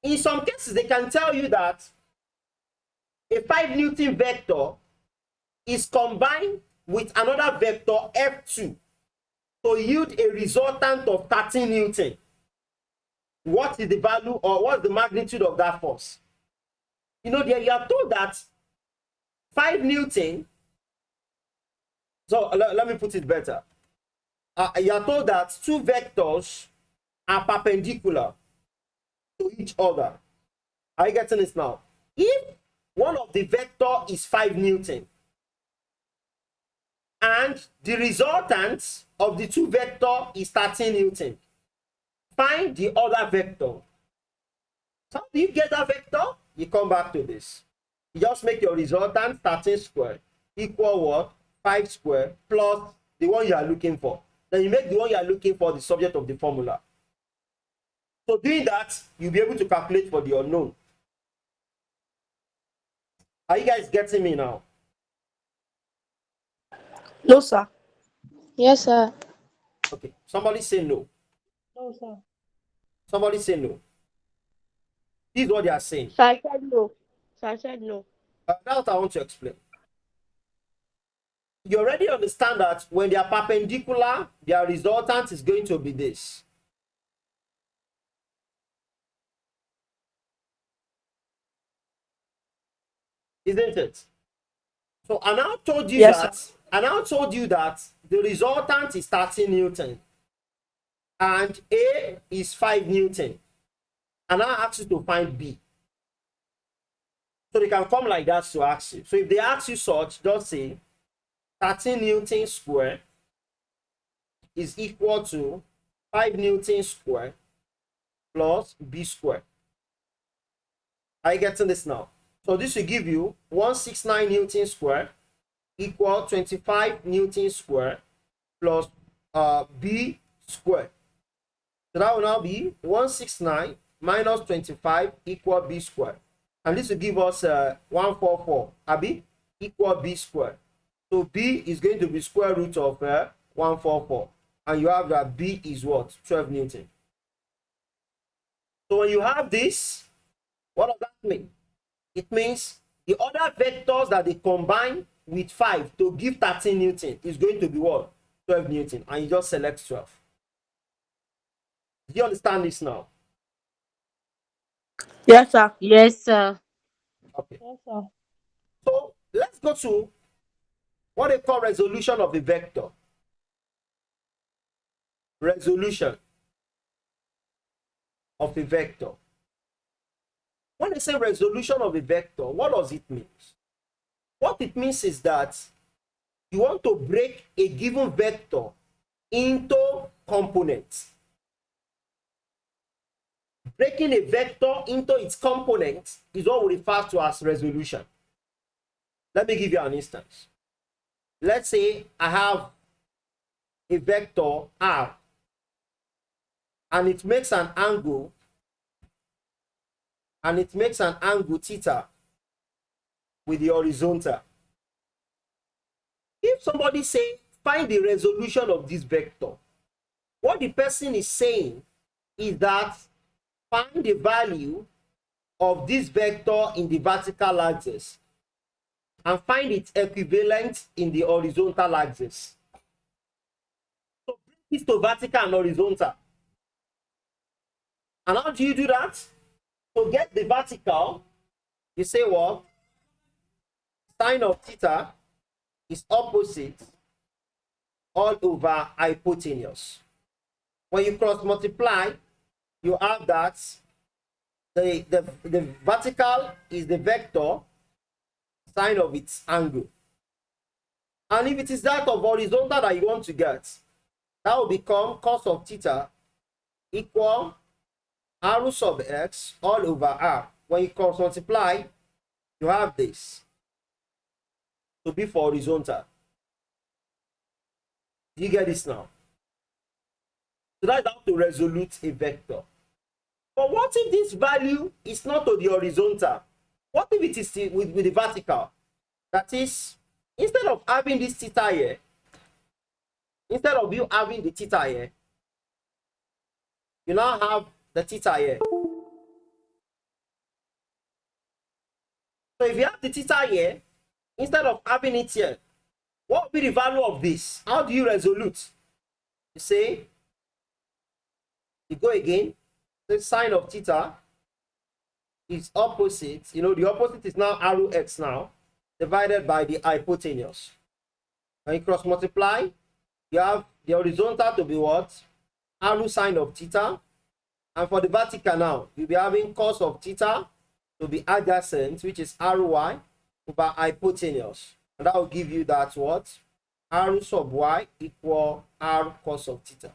In some cases, they can tell you that a 5 Newton vector is combined with another vector F2 to yield a resultant of 13 Newton. What is the value or what's the magnitude of that force? You know, there you are told that 5 Newton, so let me put it better. You are told that two vectors are perpendicular to each other. Are you getting this now? If one of the vector is 5 Newton and the resultant of the two vector is 13 Newton, find the other vector. So how do you get that vector? You come back to this. You just make your resultant 13 squared equal what? 5 squared plus the one you are looking for. Then you make the one you are looking for the subject of the formula. So doing that, you'll be able to calculate for the unknown. Are you guys getting me now? No, sir. Yes, sir. Okay. Somebody say no. No, sir. Somebody say no. This is what they are saying. So I said no. So I said no. That's what I want to explain. You already understand that when they are perpendicular, their resultant is going to be this. Isn't it? So I now told you that the resultant is 13 Newton and A is 5 Newton. And I ask you to find B. So they can come like that to ask you. So if they ask you such, just say 13 Newton squared is equal to 5 Newton squared plus B squared. Are you getting this now? So this will give you 169 Newton squared equal 25 Newton squared plus B squared. So that will now be 169 minus 25 equal B squared. And this will give us 144, Abi, equal B squared. So B is going to be square root of 144. And you have that B is what? 12 Newton. So when you have this, what does that mean? It means the other vectors that they combine with 5 to give 13 Newton is going to be what? 12 Newton. And you just select 12. Do you understand this now? Yes, sir. Yes, sir. Okay. Yes, sir. So let's go to what they call resolution of the vector. Resolution of a vector. When they say resolution of a vector, what does it mean? What it means is that you want to break a given vector into components. Breaking a vector into its components is what we refer to as resolution. Let me give you an instance. Let's say I have a vector R and it makes an angle theta with the horizontal. If somebody say find the resolution of this vector, what the person is saying is that find the value of this vector in the vertical axis and find its equivalent in the horizontal axis. So bring this to vertical and horizontal. And how do you do that? To get the vertical, you say what? Sine of theta is opposite all over hypotenuse. When you cross multiply, you have that the vertical is the vector, sine of its angle. And if it is that of horizontal that you want to get, that will become cos of theta equal r sub x all over r. When you cross multiply, you have this to be for horizontal. Do you get this now? So that's how to resolute a vector. But what if this value is not to the horizontal? What if it is with the vertical? That is, instead of having this theta here, instead of you having the theta here, you now have the theta here. So if you have the theta here, instead of having it here, what will be the value of this? How do you resolute? You say, you go again, the sine of theta is opposite. You know, the opposite is now arrow x now, divided by the hypotenuse. When you cross multiply, you have the horizontal to be what? Arrow sine of theta. And for the vertical now, you'll be having cos of theta to be adjacent, which is RY over hypotenuse. And that will give you that what? R sub y equal R cos of theta.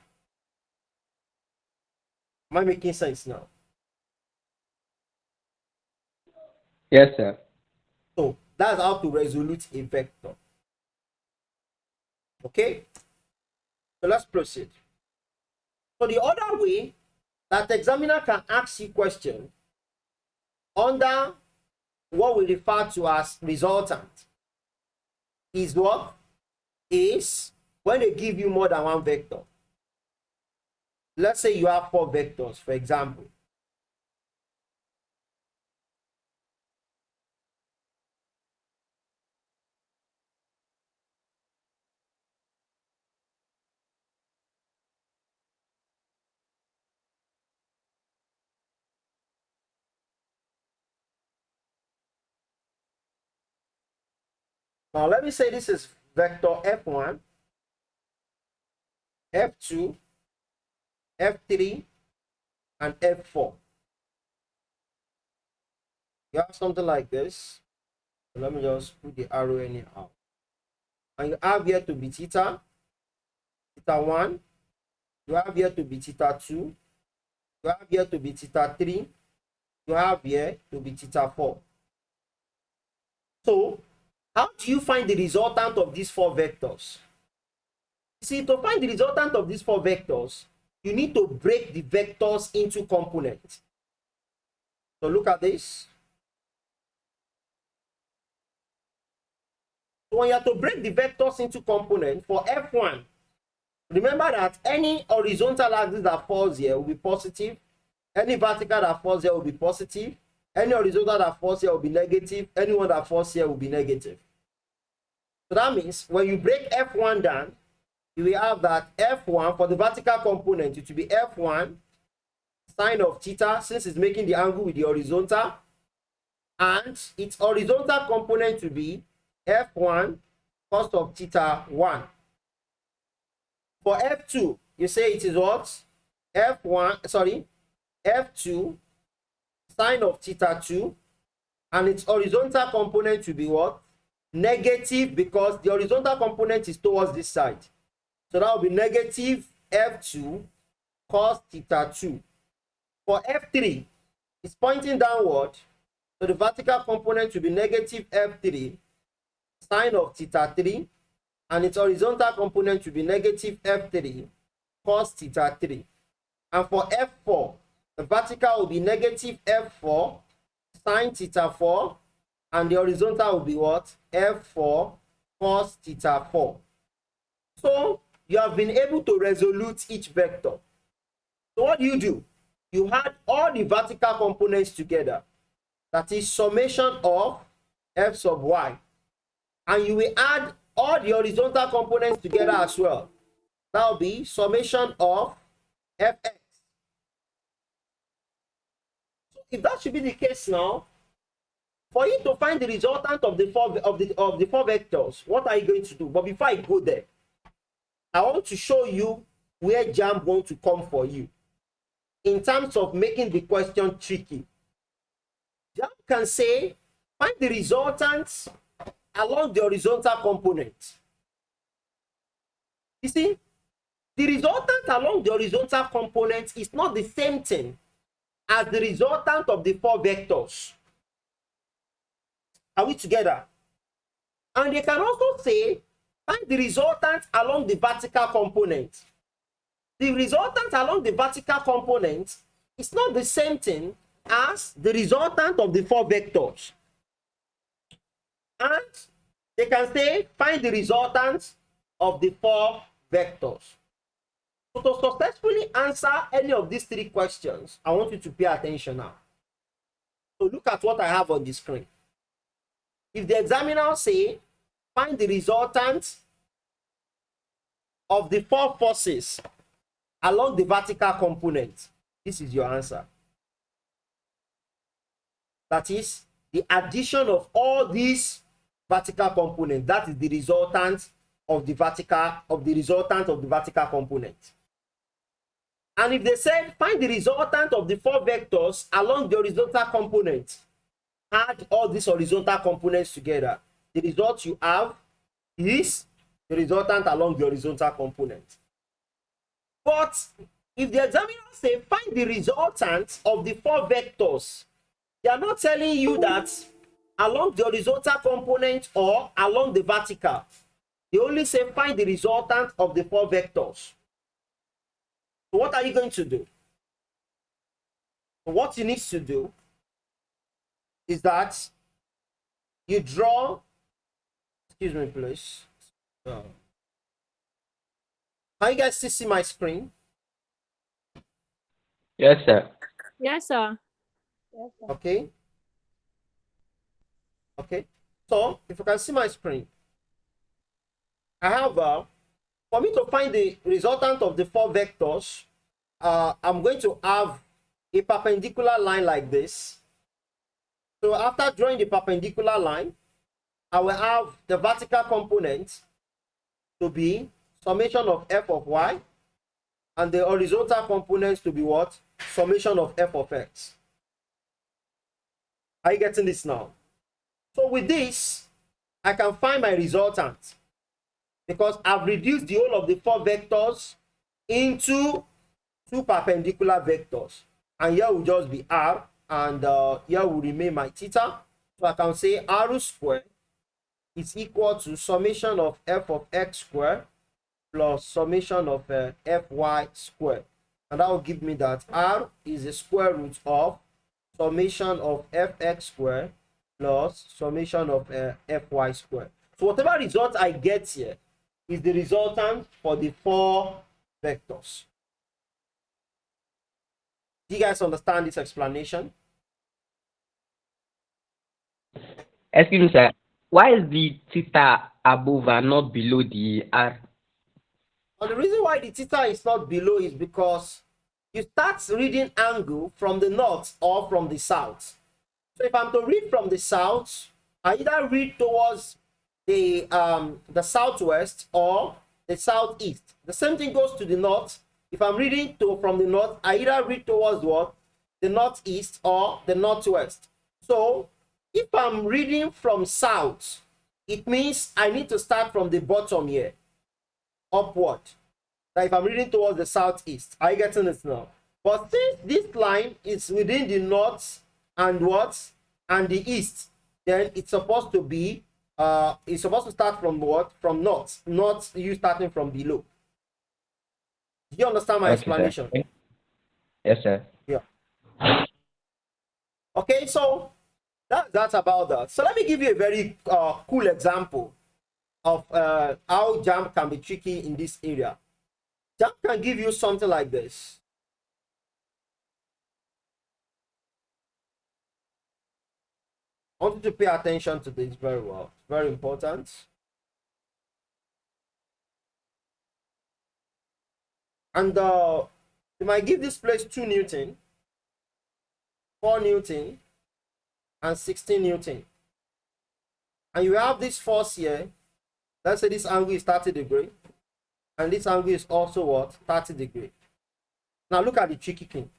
Am I making sense now? Yes, sir. So that's how to resolute a vector. Okay? So let's proceed. So the other way that the examiner can ask you question under what we refer to as resultant is what? Is when they give you more than one vector. Let's say you have 4 vectors, for example. Now let me say this is vector F1, F2, F3, and F4. You have something like this. So let me just put the arrow anyhow. And you have here to be theta 1. You have here to be theta 2. You have here to be theta 3. You have here to be theta 4. So how do you find the resultant of these 4 vectors? See, to find the resultant of these 4 vectors, you need to break the vectors into components. So look at this. So when you have to break the vectors into components for F1, remember that any horizontal axis that falls here will be positive. Any vertical that falls here will be positive. Any horizontal that falls here will be negative. Anyone that falls here will be negative. So that means when you break F1 down, you will have that F1 for the vertical component, it will be F1 sine of theta, since it's making the angle with the horizontal, and its horizontal component will be F1 cos of theta 1. For F2, you say it is what? F2 sine of theta 2, and its horizontal component will be what? Negative, because the horizontal component is towards this side. So that will be negative F2 cos theta 2. For F3, it's pointing downward. So the vertical component will be negative F3 sine of theta 3. And its horizontal component will be negative F3 cos theta 3. And for F4, the vertical will be negative F4 sine theta 4. And the horizontal will be what? F4 cos theta 4. So you have been able to resolute each vector. So what do? You add all the vertical components together. That is summation of f sub y. And you will add all the horizontal components together as well. That will be summation of fx. So if that should be the case now, for you to find the resultant of the four vectors, what are you going to do? But before I go there, I want to show you where JAMB wants to come for you in terms of making the question tricky. JAMB can say, find the resultant along the horizontal component. You see, the resultant along the horizontal component is not the same thing as the resultant of the 4 vectors. Are we together? And they can also say, find the resultant along the vertical component. The resultant along the vertical component is not the same thing as the resultant of the 4 vectors. And they can say, find the resultant of the 4 vectors. So to successfully answer any of these 3 questions, I want you to pay attention now. So look at what I have on the screen. If the examiner say, find the resultant of the 4 forces along the vertical component, this is your answer. That is the addition of all these vertical components. That is the resultant of the vertical component. And if they said find the resultant of the 4 vectors along the horizontal component, add all these horizontal components together, the result you have is the resultant along the horizontal component. But if the examiner say find the resultant of the 4 vectors, they are not telling you that along the horizontal component or along the vertical. They only say find the resultant of the 4 vectors. So what are you going to do? What you need to do is that you draw, excuse me please. Can you guys still see my screen? Yes, sir. Yes, sir. Okay. Okay. So if you can see my screen, I have for me to find the resultant of the 4 vectors, I'm going to have a perpendicular line like this. So after drawing the perpendicular line, I will have the vertical component to be summation of f of y, and the horizontal components to be what? Summation of f of x. Are you getting this now? So with this, I can find my resultant because I've reduced the whole of the 4 vectors into 2 perpendicular vectors. And here will just be r, and here will remain my theta. So I can say r squared is equal to summation of f of x squared plus summation of fy squared. And that will give me that r is the square root of summation of fx squared plus summation of fy squared. So whatever result I get here is the resultant for the 4 vectors. Do you guys understand this explanation? Excuse me, sir. Why is the theta above and not below the r? And the reason why the theta is not below is because you start reading angle from the north or from the south. So if I'm to read from the south, I either read towards the southwest or the southeast. The same thing goes to the north. If I'm reading from the north, I either read towards what? The northeast or the northwest. So if I'm reading from south, it means I need to start from the bottom here, upward. Like if I'm reading towards the southeast, are you getting this now? But since this line is within the north and what? And the east, then it's supposed to be, it's supposed to start from what? From north, not you starting from below. Do you understand my explanation? Sir. Yes, sir. Yeah. Okay, so that's about that. So let me give you a very cool example of how JAMB can be tricky in this area. JAMB can give you something like this. I want you to pay attention to this very well. Very important. And you might give this place 2 Newton, 4 Newton, and 16 Newton. And you have this force here. Let's say this angle is 30 degrees. And this angle is also what? 30 degrees. Now look at the tricky thing.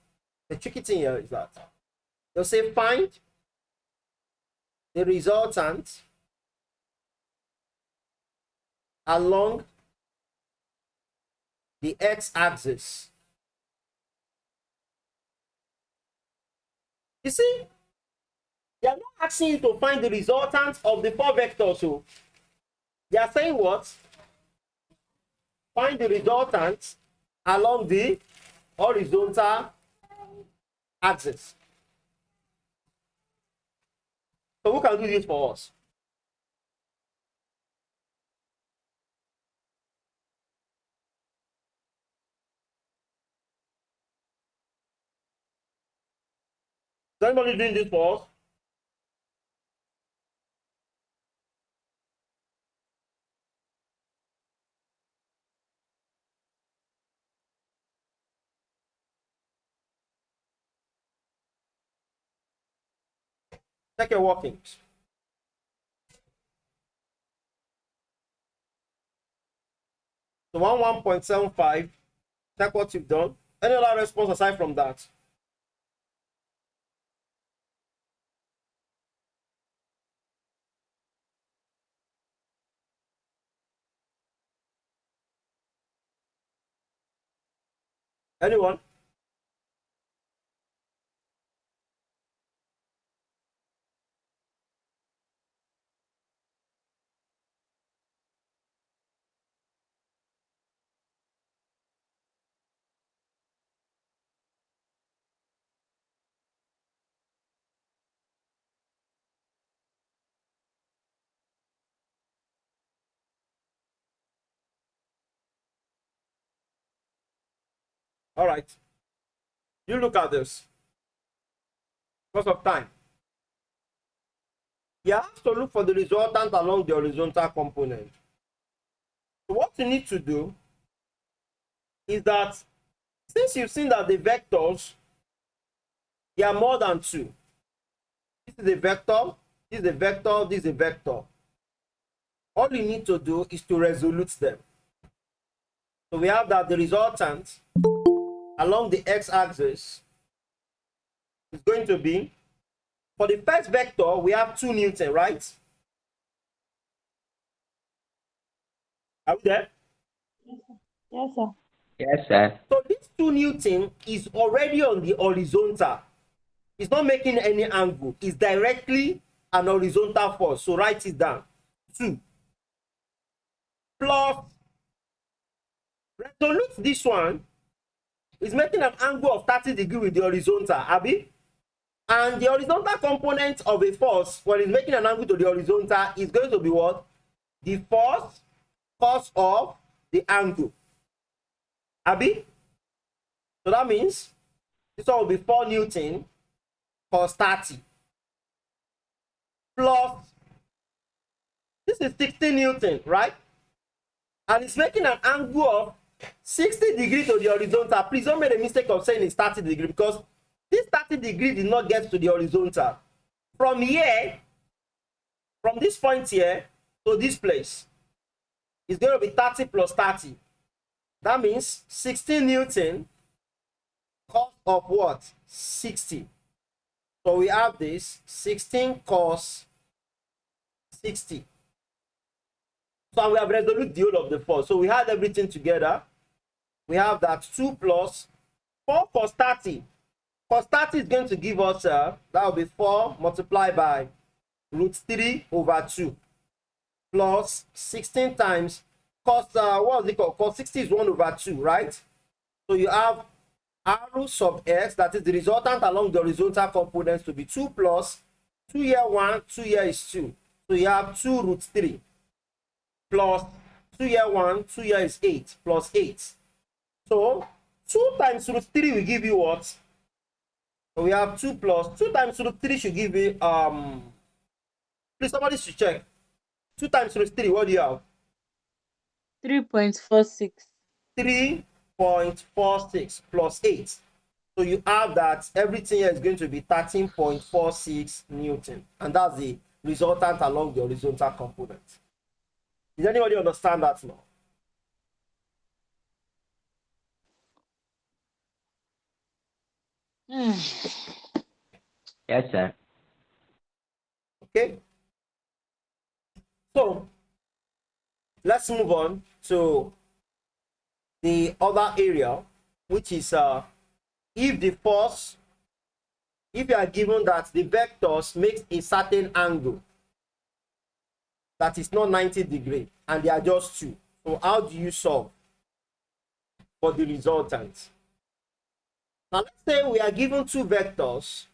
The tricky thing here is that they'll say find the resultant along the x-axis. You see, they are not asking you to find the resultant of the 4 vectors. So they are saying what? Find the resultant along the horizontal axis. So who can do this for us? Is anybody doing this for us? Check your workings. So 1.75. Check what you've done. Any other response aside from that? Anyone? All right. You look at this. Because of time. You have to look for the resultant along the horizontal component. So what you need to do is that since you've seen that the vectors, they are more than 2. This is a vector, this is a vector, this is a vector. All you need to do is to resolute them. So we have that the resultant along the x-axis is going to be, for the first vector, we have 2 Newton, right? Are we there? Yes, sir. Yes, sir. So this 2 Newton is already on the horizontal. It's not making any angle. It's directly an horizontal force. So write it down. 2 plus, resolute this one is making an angle of 30 degrees with the horizontal, Abi. And the horizontal component of a force, when it's making an angle to the horizontal, is going to be what? The force cos of the angle. Abi? So that means this one will be 4 Newton cos 30 plus, this is 60 Newton, right? And it's making an angle of 60 degrees to the horizontal. Please don't make the mistake of saying it's 30 degrees, because this 30 degrees did not get to the horizontal. From here, from this point here to this place, it's going to be 30 plus 30. That means 16 Newton cos of what? 60. So we have this 16 cos 60. So we have resolute the whole of the force. So we had everything together. We have that 2 plus 4 cos 30. Cos 30 is going to give us, that will be 4 multiplied by root 3 over 2 plus 16 times cos, what is it called? Cos 60 is 1 over 2, right? So you have r sub x, that is the resultant along the horizontal components, to be 2 plus 2 here 1, 2 here is 2. So you have 2 root 3 plus 2 here 1, 2 here is 8 plus 8. So 2 times root 3 will give you what? So we have 2 plus 2 times root 3 should give you, please somebody should check. 2 times root 3, what do you have? 3.46. 3.46 plus 8. So you have that everything here is going to be 13.46 Newton. And that's the resultant along the horizontal component. Does anybody understand that now? Yes, sir. Okay. So let's move on to the other area, which is if you are given that the vectors makes a certain angle that is not 90 degrees and they are just 2. So how do you solve for the resultant? Now let's say we are given 2 vectors.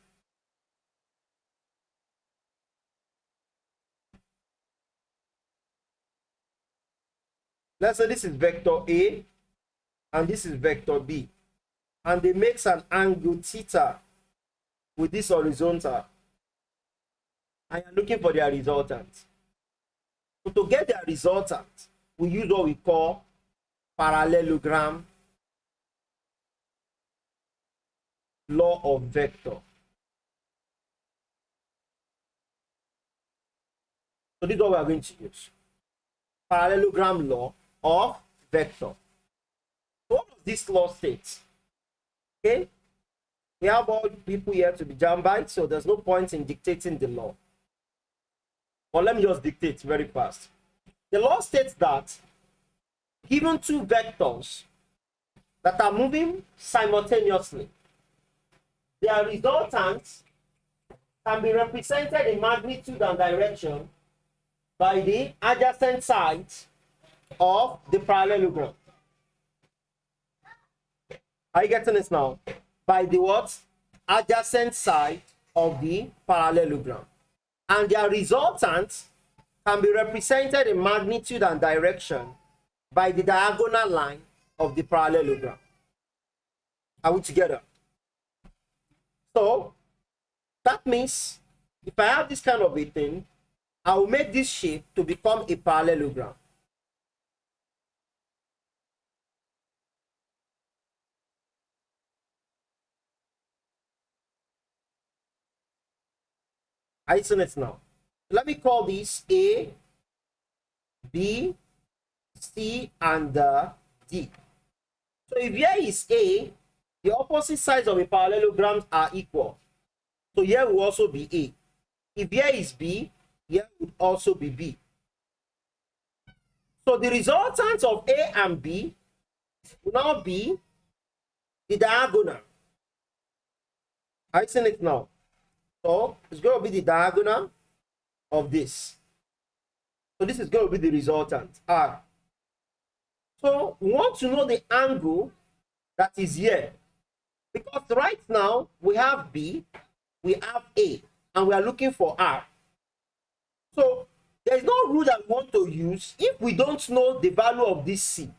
Let's say this is vector A and this is vector B, and they makes an angle theta with this horizontal, and you're looking for their resultant. So to get their resultant, we use what we call parallelogram law of vector. So this is what we are going to use. Parallelogram law of vector. So what does this law state? Okay, we have all people here to be JAMBites, so there's no point in dictating the law. But let me just dictate very fast. The law states that given 2 vectors that are moving simultaneously, their resultants can be represented in magnitude and direction by the adjacent sides of the parallelogram. Are you getting this now? By the what? Adjacent side of the parallelogram. And their resultants can be represented in magnitude and direction by the diagonal line of the parallelogram. Are we together? So that means if I have this kind of a thing, I will make this shape to become a parallelogram. I see it now. Let me call this A, B, C, and D. So if here is A, the opposite sides of a parallelogram are equal. So here will also be A. If here is B, here would also be B. So the resultant of A and B will now be the diagonal. I see it now. So it's going to be the diagonal of this. So this is going to be the resultant, R. So we want to know the angle that is here. Because right now we have B, we have A, and we are looking for R. So there's no rule that we want to use if we don't know the value of this C.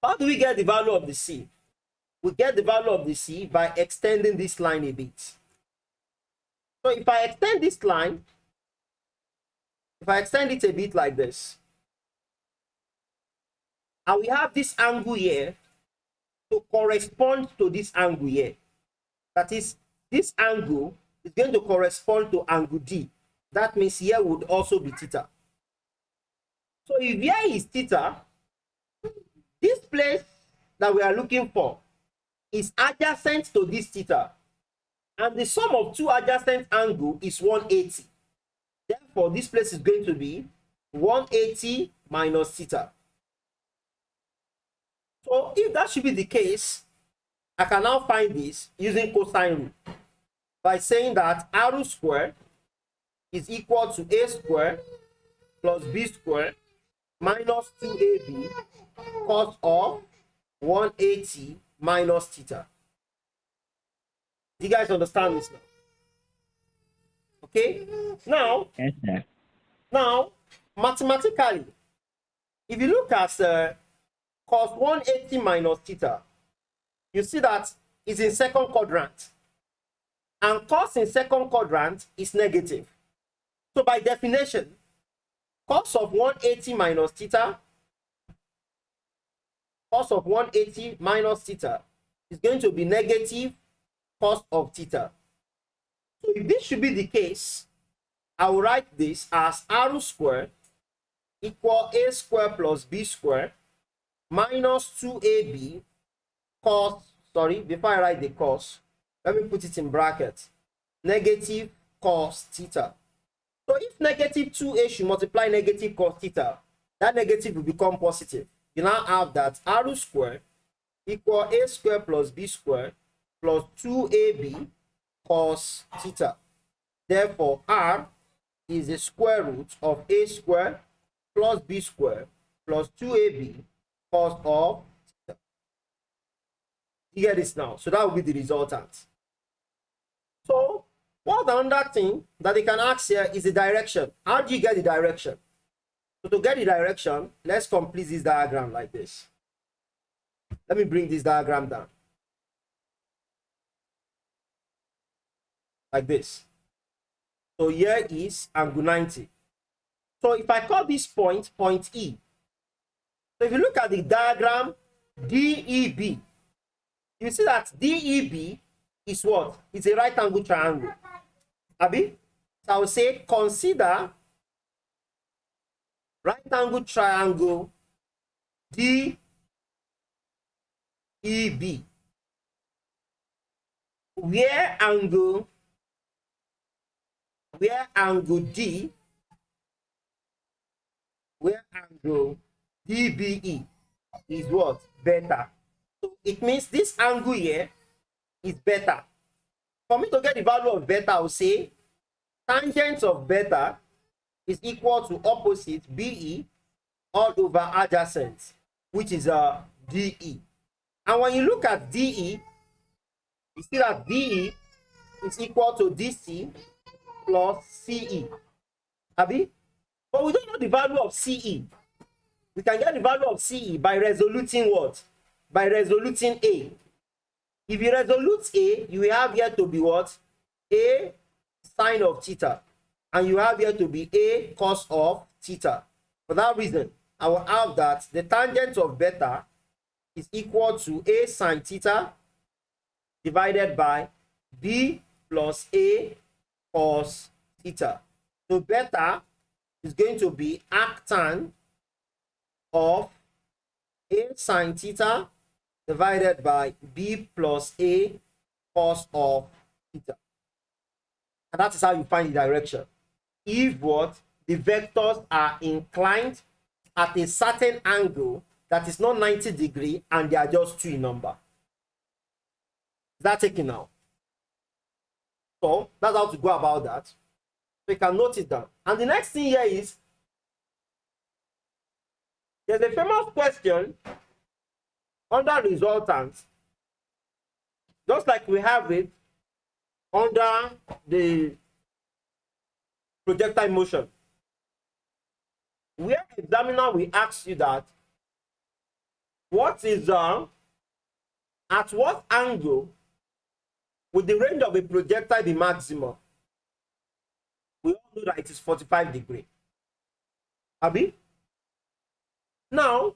How do we get the value of the C? We get the value of the C by extending this line a bit. So if I extend this line, if I extend it a bit like this, and we have this angle here to correspond to this angle here. That is, this angle is going to correspond to angle D. That means here would also be theta. So if here is theta, this place that we are looking for is adjacent to this theta. And the sum of 2 adjacent angles is 180. Therefore, this place is going to be 180 minus theta. So if that should be the case, I can now find this using cosine rule by saying that r squared is equal to a squared plus b squared minus 2ab cos of 180 minus theta. Do you guys understand this now? Okay. Now, Yes, sir. now mathematically, if you look at cos 180 minus theta, you see that it's in second quadrant, and cos in second quadrant is negative. So by definition, cos of 180 minus theta, cos of 180 minus theta is going to be negative cos of theta. So if this should be the case, I will write this as r squared equal a squared plus b squared minus 2ab cos, sorry, before I write the cos, let me put it in brackets, negative cos theta. So if negative 2a should multiply negative cos theta, that negative will become positive. You now have that r squared equal a squared plus b squared plus 2ab cos theta. Therefore, r is the square root of a squared plus b squared plus 2ab cos of theta. You get this now? So that will be the resultant. So, what another thing that they can ask here is the direction. How do you get the direction? So to get the direction, let's complete this diagram like this. Let me bring this diagram down. Like this. So here is angle 90. So if I call this point, point E. So if you look at the diagram DEB, you see that DEB is what? It's a right angle triangle. Abi? So I will say consider right angle triangle DEB, where angle D, where angle DBE is what? Beta. So it means this angle here is beta. For me to get the value of beta, I will say tangent of beta is equal to opposite BE all over adjacent, which is DE. And when you look at DE, you see that DE is equal to DC plus CE. Abi? But we don't know the value of CE. We can get the value of CE by resoluting what? By resoluting A. If you resolute A, you will have here to be what? A sine of theta. And you have here to be A cos of theta. For that reason, I will have that the tangent of beta is equal to A sine theta divided by B plus A cos theta. So beta is going to be arctan of A sine theta divided by B plus A cos of theta. And that is how you find the direction. If what? The vectors are inclined at a certain angle that is not 90 degrees and they are just 2 in number. Is that taken now? So that's how to go about that. So you can note it down. And the next thing here is there's a famous question under resultant, just like we have it under the projectile motion, where examiner will ask you that what is at what angle would the range of a projectile be maximum? We all know that it is 45 degrees. Abi? Now,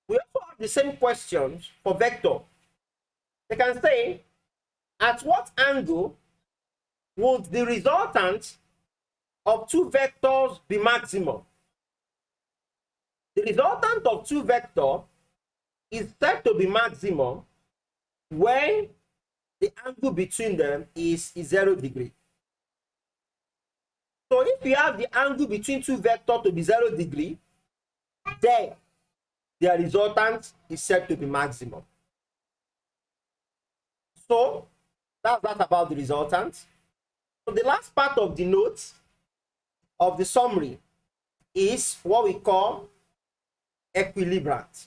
we also have the same questions for vector. They can say, at what angle would the resultant of two vectors be maximum? The resultant of two vectors is said to be maximum when the angle between them is 0 degree. So if you have the angle between two vectors to be 0 degree, then their resultant is said to be maximum. So that's that about the resultant. So the last part of the notes of the summary is what we call equilibrant.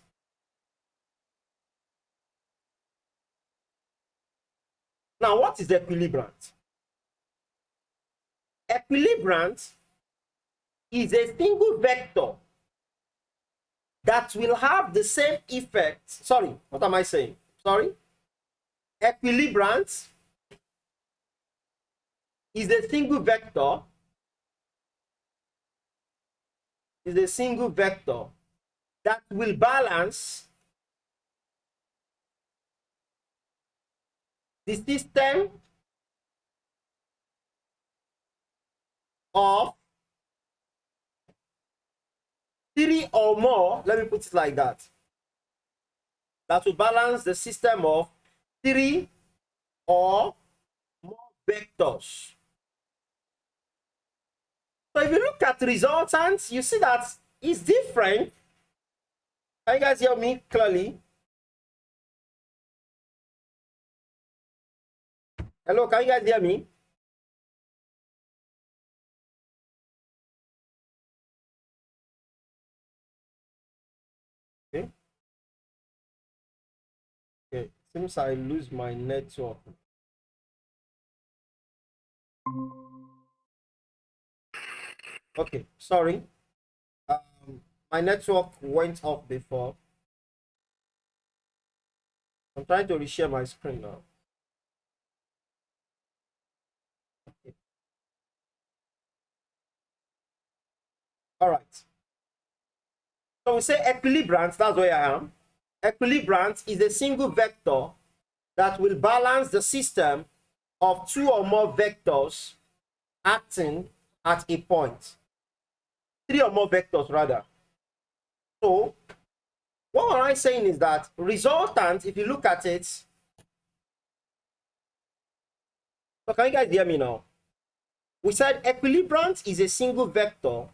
Now, what is equilibrant? Equilibrant is a single vector that will have the same effect. Sorry, what am I saying? Sorry. Equilibrant is a single vector. That will balance the system of three or more, let me put it like that, that will balance the system of three or more vectors. So if you look at resultants, you see that it's different. Can you guys hear me clearly? Hello, can you guys hear me? Okay. Okay. Seems I lose my network. Okay, sorry. My network went off before. I'm trying to reshare my screen now. Okay. All right. So we say equilibrant, that's where I am. Equilibrant is a single vector that will balance the system of two or more vectors acting at a point. Three or more vectors, rather. So, what am I saying is that resultant, if you look at it, so can you guys hear me now? We said equilibrant is a single vector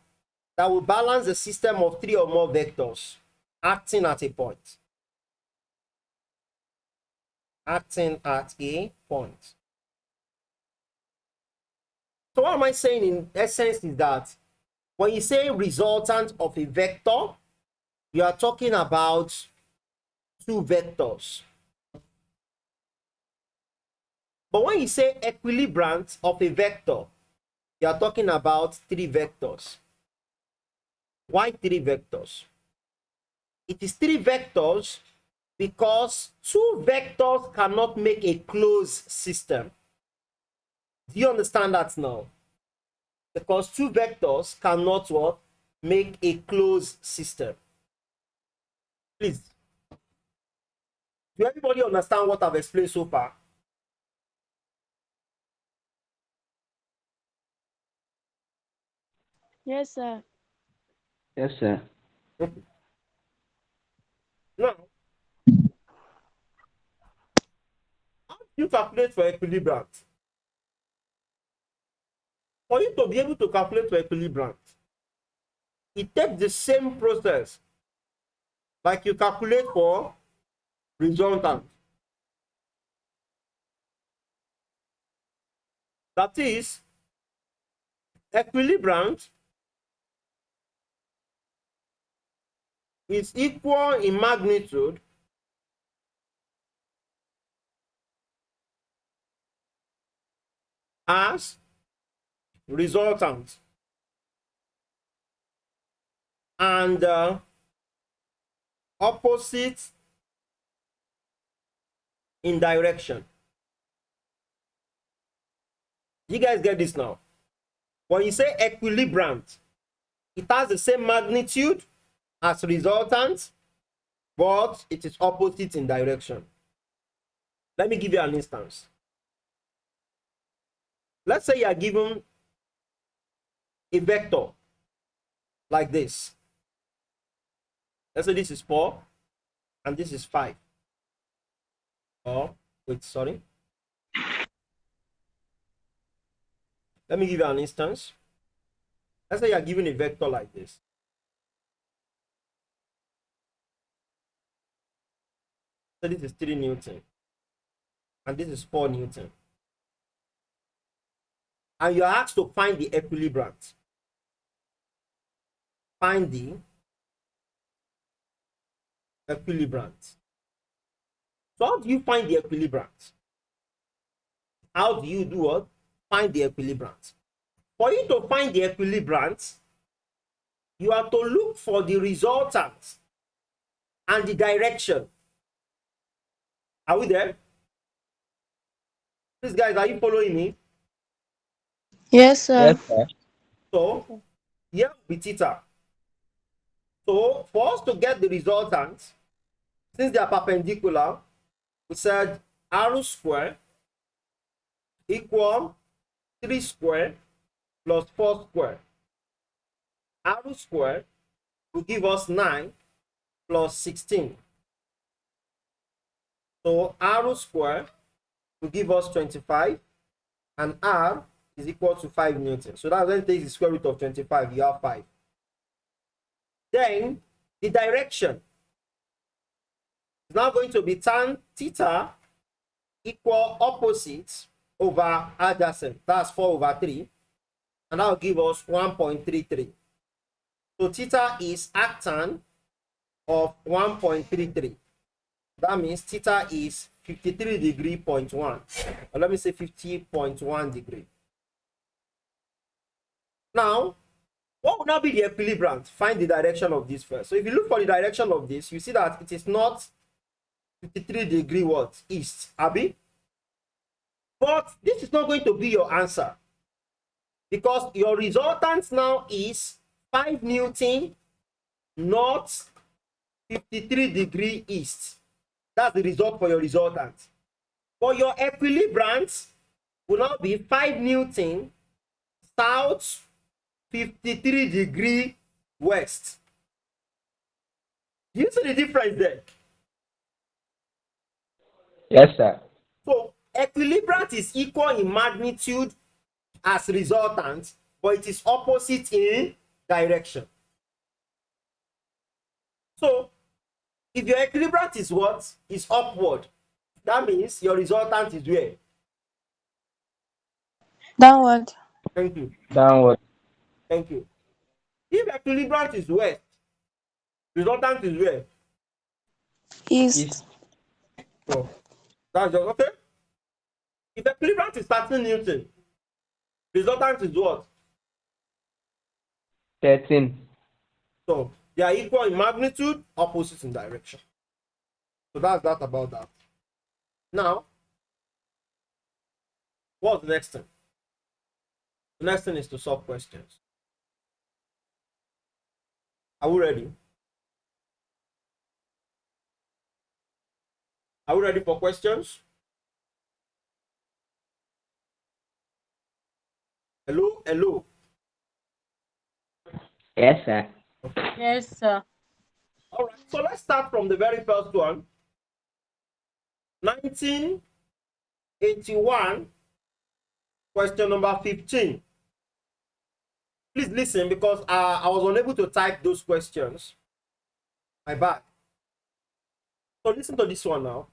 that will balance the system of three or more vectors acting at a point. Acting at a point. So what am I saying in essence is that when you say resultant of a vector, you are talking about two vectors. But when you say equilibrant of a vector, you are talking about three vectors. Why three vectors? It is three vectors because two vectors cannot make a closed system. Do you understand that now? Because two vectors cannot what? Make a closed system. Please. Do everybody understand what I've explained so far? Yes, sir. Yes, sir. Okay. Now, how do you calculate for equilibrant? For you to be able to calculate for equilibrant, it takes the same process like you calculate for resultant. That is, equilibrant is equal in magnitude as resultant, and opposite in direction. You guys get this now? When you say equilibrant, it has the same magnitude as resultant, but it is opposite in direction. Let me give you an instance. Let's say you are given a vector like this. Let's say this is 4 and this is 5. Oh, wait, sorry. Let me give you an instance. Let's say you are given a vector like this. So this is 3 Newton and this is 4 Newton. And you are asked to find the equilibrant. Find the equilibrant. So how do you find the equilibrant? How do you do what? Find the equilibrant. For you to find the equilibrant, you have to look for the resultant and the direction. Are we there? Please, guys, are you following me? Yes, sir. Yes, sir. So here will be theta. So for us to get the resultant, since they are perpendicular, we said r square equal 3 square plus 4 square. R square will give us 9 plus 16. So r square will give us 25 and r is equal to 5 Newton. So that when it takes the square root of 25, you have 5. Then the direction is now going to be tan theta equal opposite over adjacent. That's 4/3. And that will give us 1.33. So theta is arctan of 1.33. That means theta is 53 degree 0.1. Or let me say 50.1 degree. Now, what would now be the equilibrant? Find the direction of this first. So if you look for the direction of this, you see that it is not 53 degree what? East, Abi? But this is not going to be your answer, because your resultant now is 5 Newton, not 53 degree east. That's the result for your resultant. For your equilibrant will now be 5 Newton, south, 53 degree west. Do you see the difference there? Yes, sir. So equilibrant is equal in magnitude as resultant, but it is opposite in direction. So if your equilibrant is what? Is upward. That means your resultant is where? Downward. Thank you. Downward. Thank you. If equilibrant is west, resultant is where? East. So that's just okay. If equilibrant is 13 Newton, resultant is what? 13. So they are equal in magnitude, opposite in direction. So that's that about that. Now, what's the next thing? The next thing is to solve questions. Are we ready? Are we ready for questions? Hello, hello. Yes, sir. Yes, sir. All right, so let's start from the very first one. 1981, question number 15. Please listen, because I was unable to type those questions. My bad. So listen to this one now.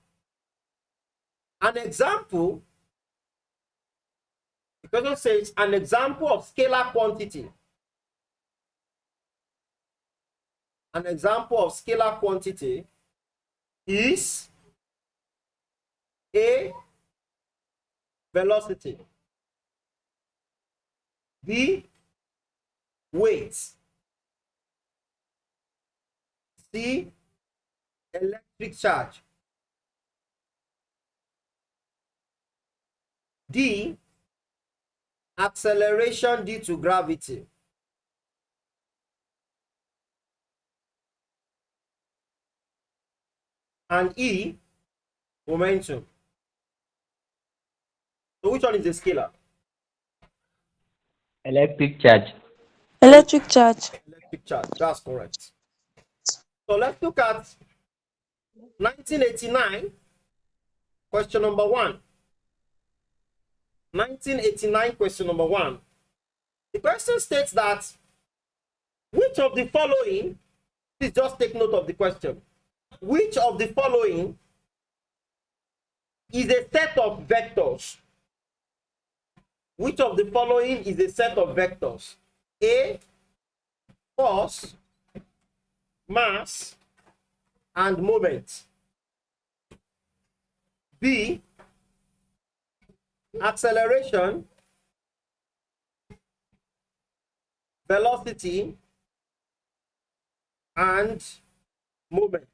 An example, the question says an example of scalar quantity. An example of scalar quantity is A, velocity, B, weight, C, electric charge, D, acceleration due to gravity, and E, momentum. So which one is the scalar? Electric charge. Electric charge. Electric charge. That's correct. So let's look at 1989, question number 1. 1989, question number 1. The question states that which of the following, please just take note of the question. Which of the following is a set of vectors? Which of the following is a set of vectors? A, force, mass, and moment. B, acceleration, velocity, and moment.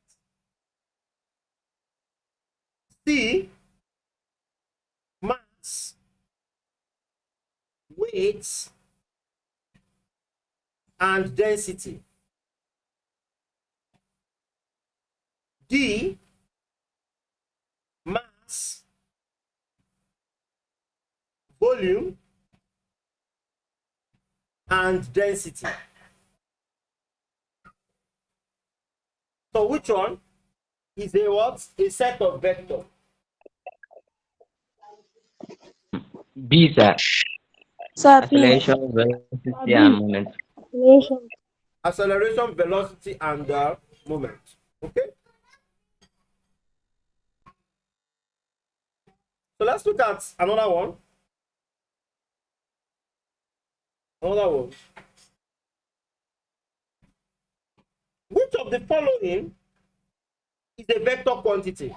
C, mass, weight, and density. D, mass, volume, and density. So which one is a what? A set of vectors. B, sir. Sir, please. Acceleration, velocity, Sir, and B. moment. Acceleration. Acceleration, velocity, and moment. Okay. So let's look at another one. Another one. Which of the following is a vector quantity?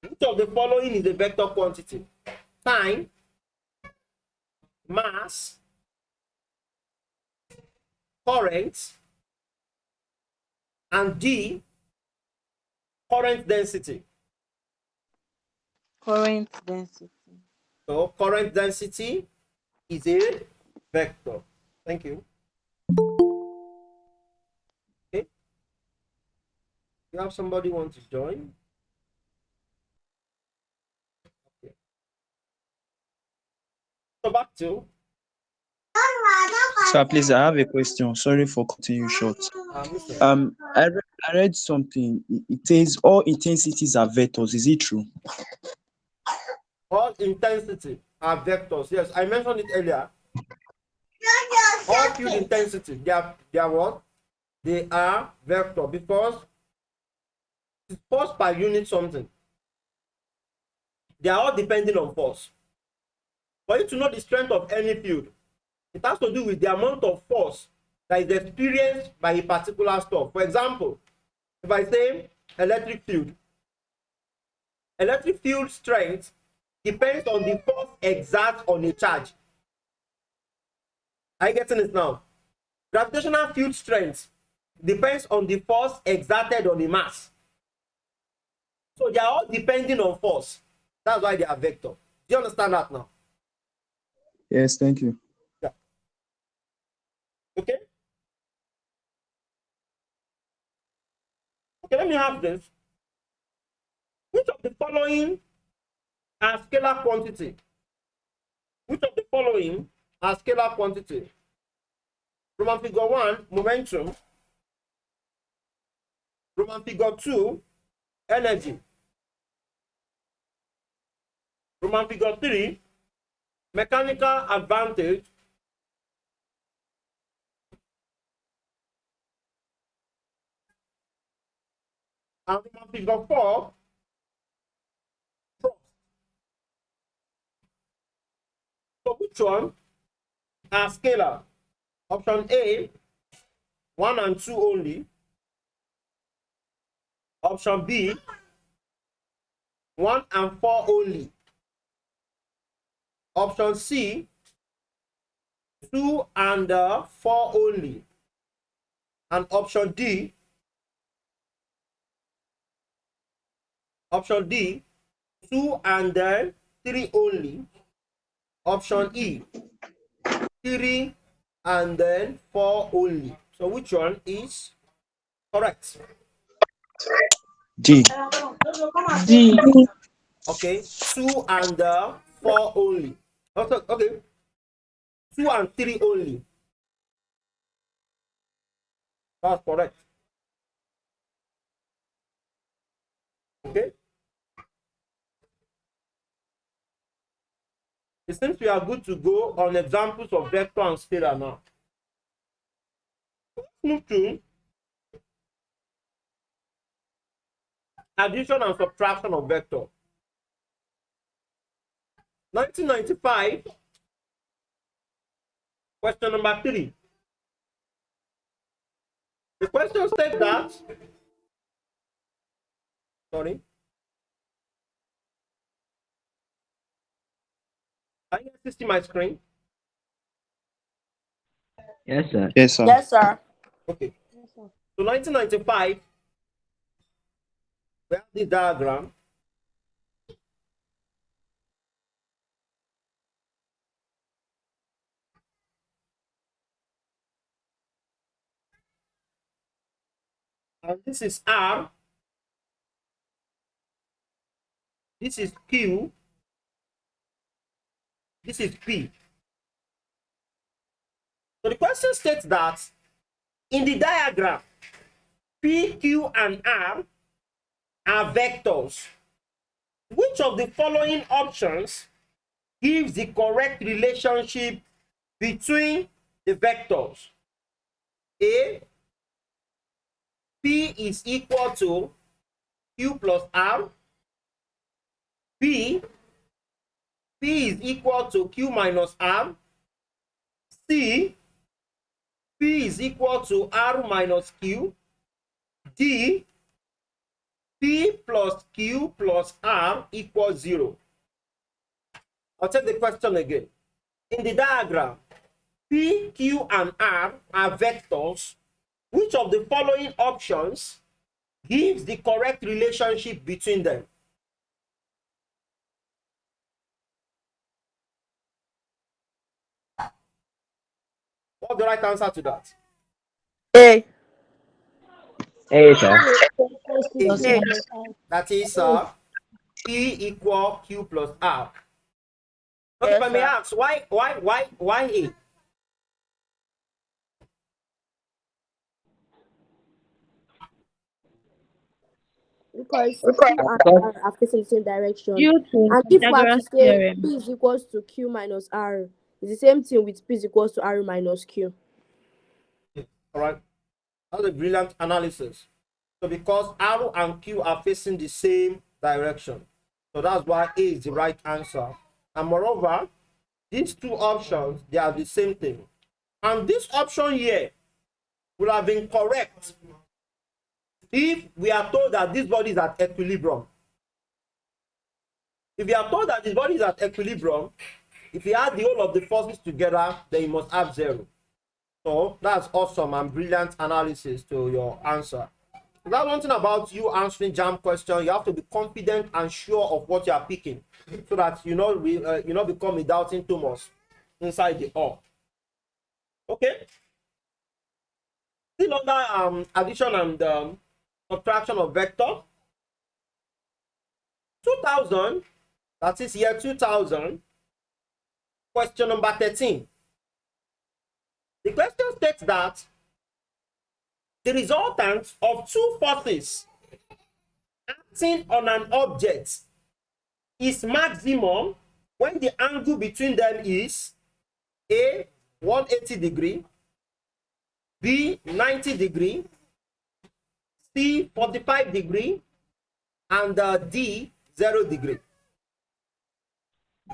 Which of the following is a vector quantity? Time, mass, current, and D, current density. Current density. So current density is a vector. Thank you. Okay. You have somebody want to join? Okay. So back to Sir, please, I have a question. Sorry for cutting you short. listen. I read something. It says all intensities are vectors. Is it true? All intensity are vectors. Yes, I mentioned it earlier. All field intensity, they are what? They are vector because it's force per unit something. They are all depending on force. For you to know the strength of any field, it has to do with the amount of force that is experienced by a particular stuff. For example, if I say electric field strength depends on the force exerted on a charge. Are you getting it now? Gravitational field strength depends on the force exerted on a mass. So they are all depending on force. That's why they are vector. Do you understand that now? Yes, thank you. Yeah. Okay? Okay, let me have this. Which of the following are scalar quantity? Which of the following are scalar quantity? Roman figure 1, momentum. Roman figure 2, energy. Roman figure 3, mechanical advantage. And Roman figure 4, thrust. So which one are scalar? Option A, 1 and 2 only. Option B, 1 and 4 only. Option C, 2 and 4 only. And option D, 2 and 3 only. Option E, 3 and then 4 only. So which one is correct? D. D. Okay, 2 and 4 only. Okay, 2 and 3 only. That's correct. Okay. It seems we are good to go on examples of vector and scalar now. Let's move to addition and subtraction of vector. 1995, question number 3. The question states that, sorry, can you see my screen? Yes, sir. Yes, sir. Yes, sir. Okay. So 1995, we have the diagram. And this is R. This is Q. This is P. So the question states that in the diagram, P, Q, and R are vectors. Which of the following options gives the correct relationship between the vectors. A, P is equal to Q plus R. B, P is equal to Q minus R. C, P is equal to R minus Q. D, P plus Q plus R equals 0. I'll take the question again. In the diagram, P, Q, and R are vectors. Which of the following options gives the correct relationship between them? What's the right answer to that? A. Hey, sir. That is P equal Q plus R. Okay, Yes, if I may sir. ask, why A? Because Q and R are facing the same direction. Due to And if we are to Pythagoras say theorem. P is equals to Q minus R, it's the same thing with P is equals to R minus Q. All right, that's a brilliant analysis. So because R and Q are facing the same direction, so that's why A is the right answer. And moreover, these two options, they are the same thing. And this option here will have been correct if we are told that this body is at equilibrium. If you are told that this body is at equilibrium, if you add the whole of the forces together, then you must have 0. So that's awesome and brilliant analysis to your answer. That's one thing about you answering JAMB question. You have to be confident and sure of what you are picking, so that you not become a doubting Thomas inside the all. Okay. Still under addition and subtraction of vector. 2000. That is year 2000. Question number 13. The question states that the resultant of two forces acting on an object is maximum when the angle between them is A, 180 degree, B, 90 degree, C, 45 degree, and D, 0 degree.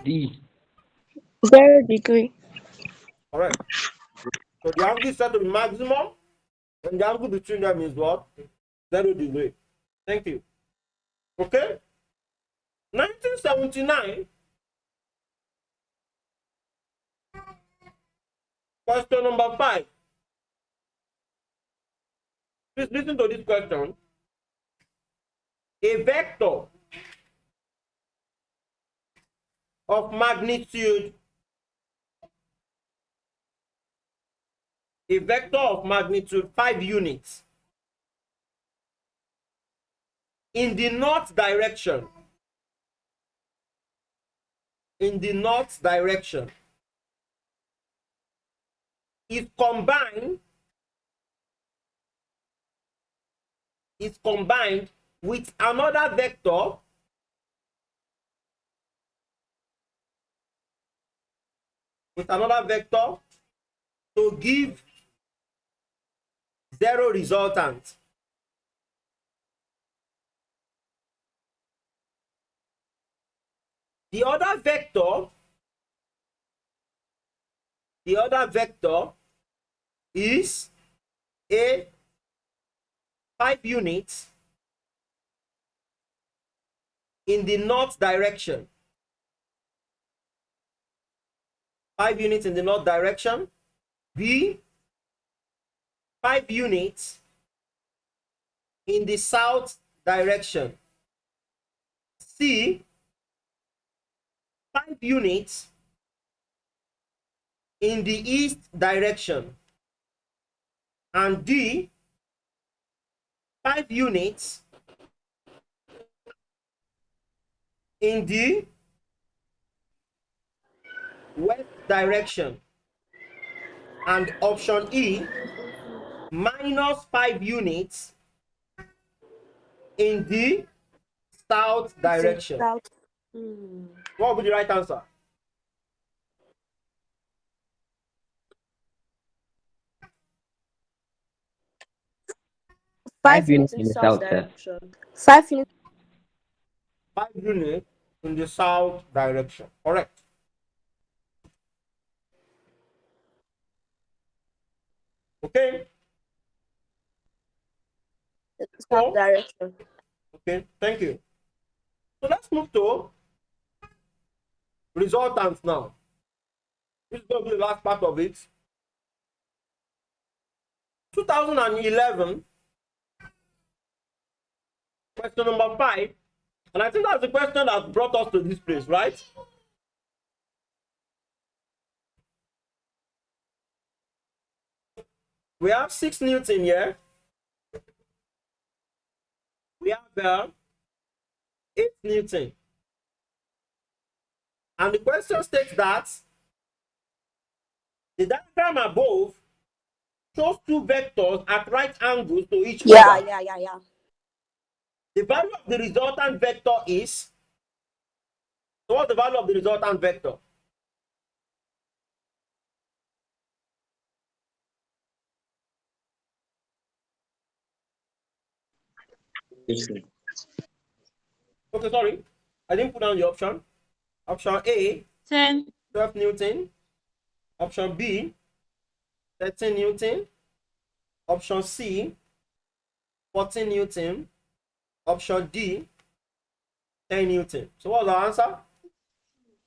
D. 0 degree. All right. So the angle is said to be maximum when the angle between them is what? 0 degree. Thank you. Okay. 1979. Question number 5. Please listen to this question. A vector of magnitude 5 units in the north direction is combined with another vector to give 0 resultant. The other vector is a 5 units in the north direction. 5 units in the north direction. B, 5 units in the south direction. C, 5 units in the east direction. And D, 5 units in the west direction. And option E, minus 5 units in the south direction. What would be the right answer? 5 5 units units in in the the south south, sir. direction. 5 units. 5 units in the south direction. Correct. Okay. In the south So, direction. okay, thank you. So let's move to resultants now. This is going to be the last part of it. 2011, question number 5. And I think that's the question that brought us to this place, right? We have 6 Newton here. We have 8 Newton. And the question states that the diagram above shows 2 vectors at right angles to each other. Yeah. The value of the resultant vector is, so what's the value of the resultant vector? Okay, sorry. I didn't put down the option. Option A, 10. 12 Newton. Option B, 13 Newton. Option C, 14 Newton. Option D, 10 Newton. So what's the answer?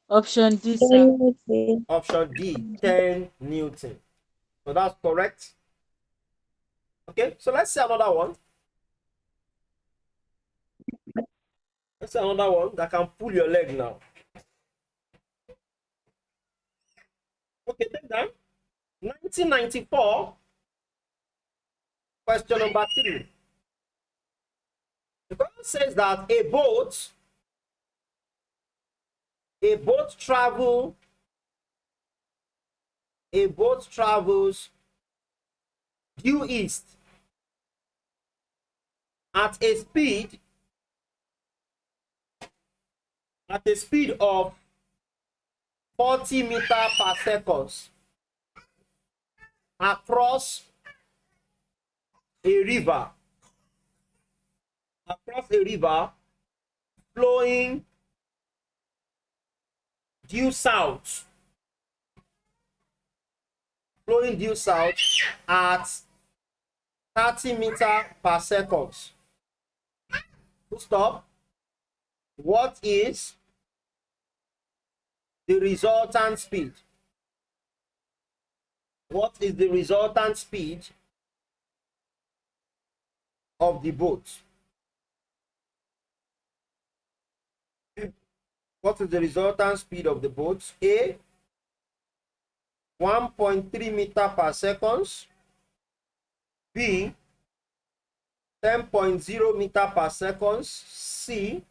Option D, sir. Option D, 10 Newton. So that's correct. Okay, so let's see another one. Let's see another one that can pull your leg now. Okay, take that. 1994, question number 3. The question says that a boat travels due east at a speed of 40 meters per second across a river flowing due south at 30 meters per second. Full stop. What is the resultant speed? What is the resultant speed of the boat? What is the resultant speed of the boat? A, 1.3 meters per second. B, 10.0 meters per second. C,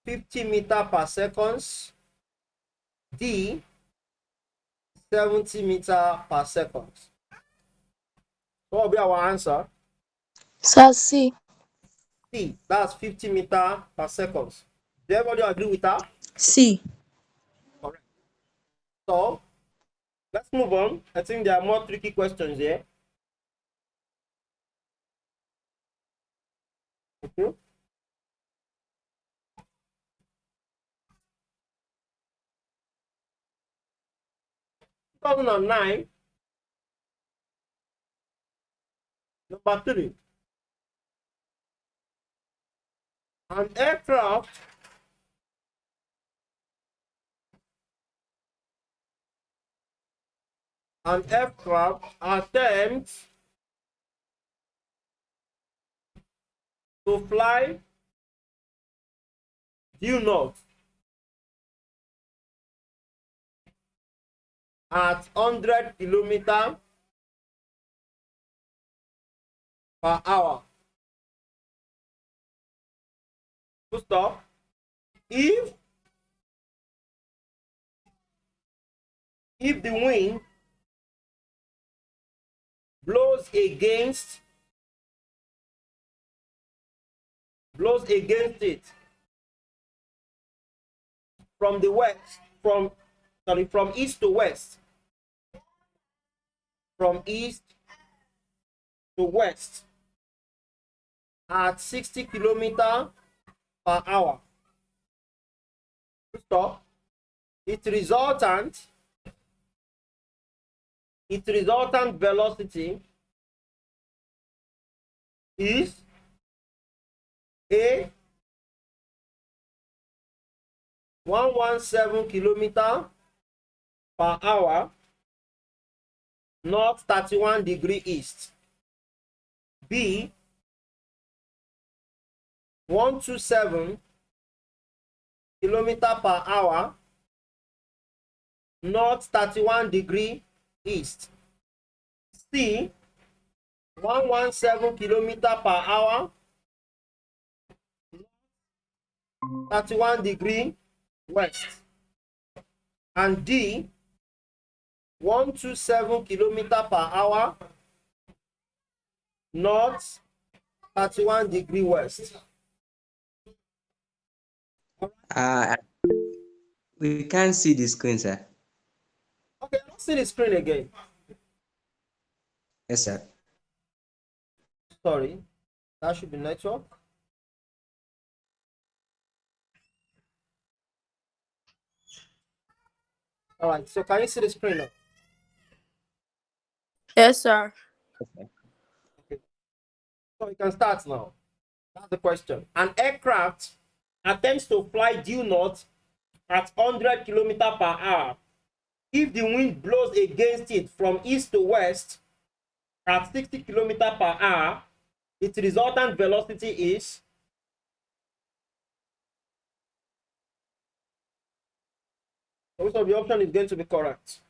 50 meters per second. D, 70 meters per second. What will be our answer? Sir, C. C, that's 50 meters per second. Does everybody agree with that? C. Correct. So let's move on. I think there are more tricky questions here. Okay. 2009, number 3. An aircraft attempts to fly due north at 100 kilometers per hour. To stop. If the wind blows against it from the west, from east to west, at 60 kilometers per hour. Stop. Its resultant velocity is a 117 kilometers per hour north 31 degree east. B 127 kilometers per hour north 31 degree east. C 117 kilometers per hour 31 degree west. And D 127 kilometers per hour north 31 degree west. Uh, we can't see the screen, sir. Okay, let's see the screen again. Yes, sir. Sorry, that should be network. All right, so can you see the screen now? Yes, sir. Okay, so we can start now. That's the question. An aircraft attempts to fly due north at 100 kilometers per hour. If the wind blows against it from east to west at 60 kilometers per hour, its resultant velocity is which of the option is going to be correct?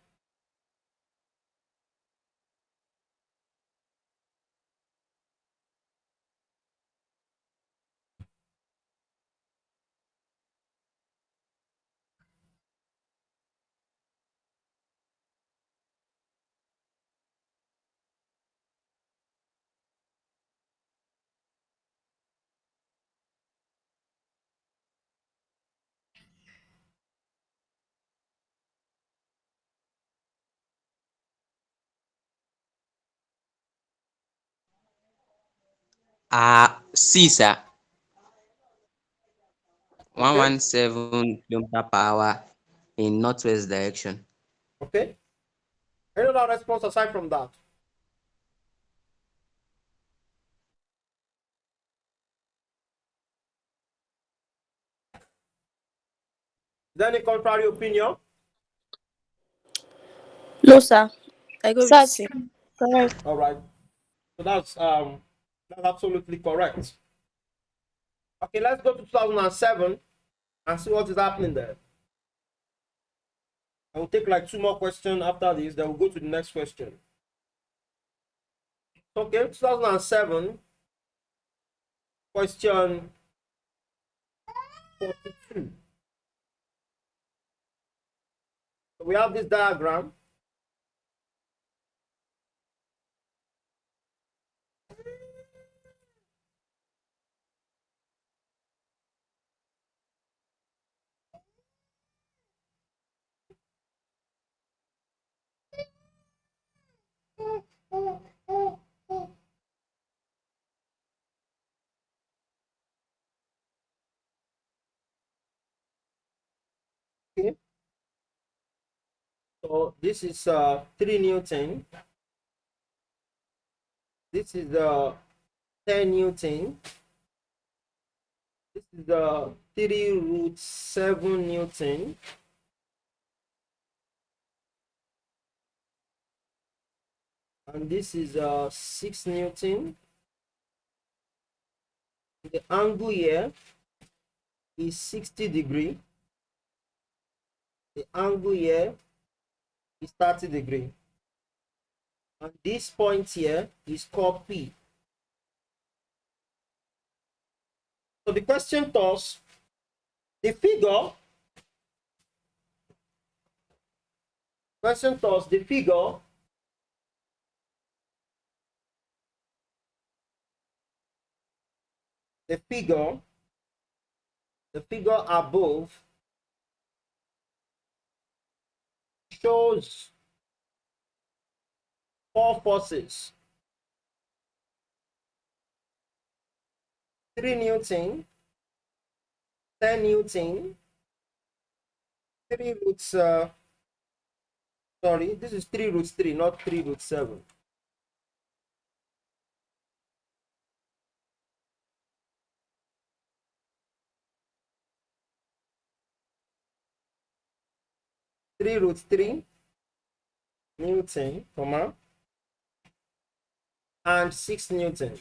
C, sir. Okay, 117 kilometers per hour in northwest direction. okay. Any other response aside from that? Is there any contrary opinion? No, sir. I go with Sir C. C. Correct. All right. So that's absolutely correct. Okay, let's go to 2007 and see what is happening there. I will take like two more questions after this, then we'll go to the next question. Okay, 2007, question 42. So we have this diagram. Okay, so this is 3 Newton. This is 10 Newton. This is 3 root 7 Newton. And this is 6 Newton. The angle here is 60 degree. The angle here is 30 degree. And this point here is called P. So the question tells the figure, the figure, the figure above shows 4 forces 3 Newton, 10 Newton, 3 roots, sorry, this is 3 roots 3, not 3 roots 7. Three root 3 Newton, comma, and 6 Newton.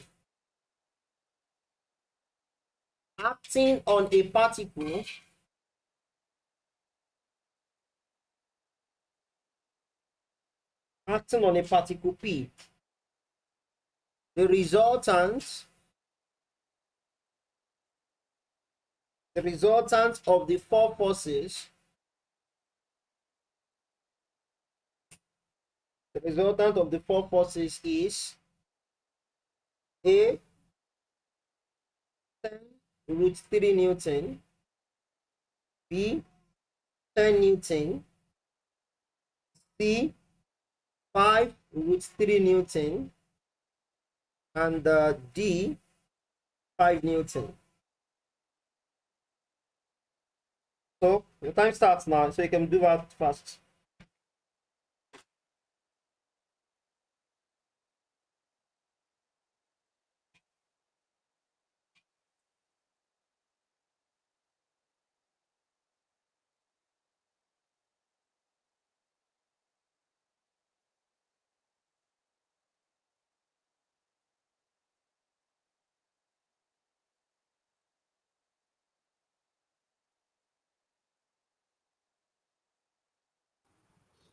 Acting on a particle P. The resultant of the four forces, is A, 10 root 3 Newton, B, 10 Newton, C, 5 root 3 Newton, and D, 5 Newton. So your time starts now, so you can do that fast.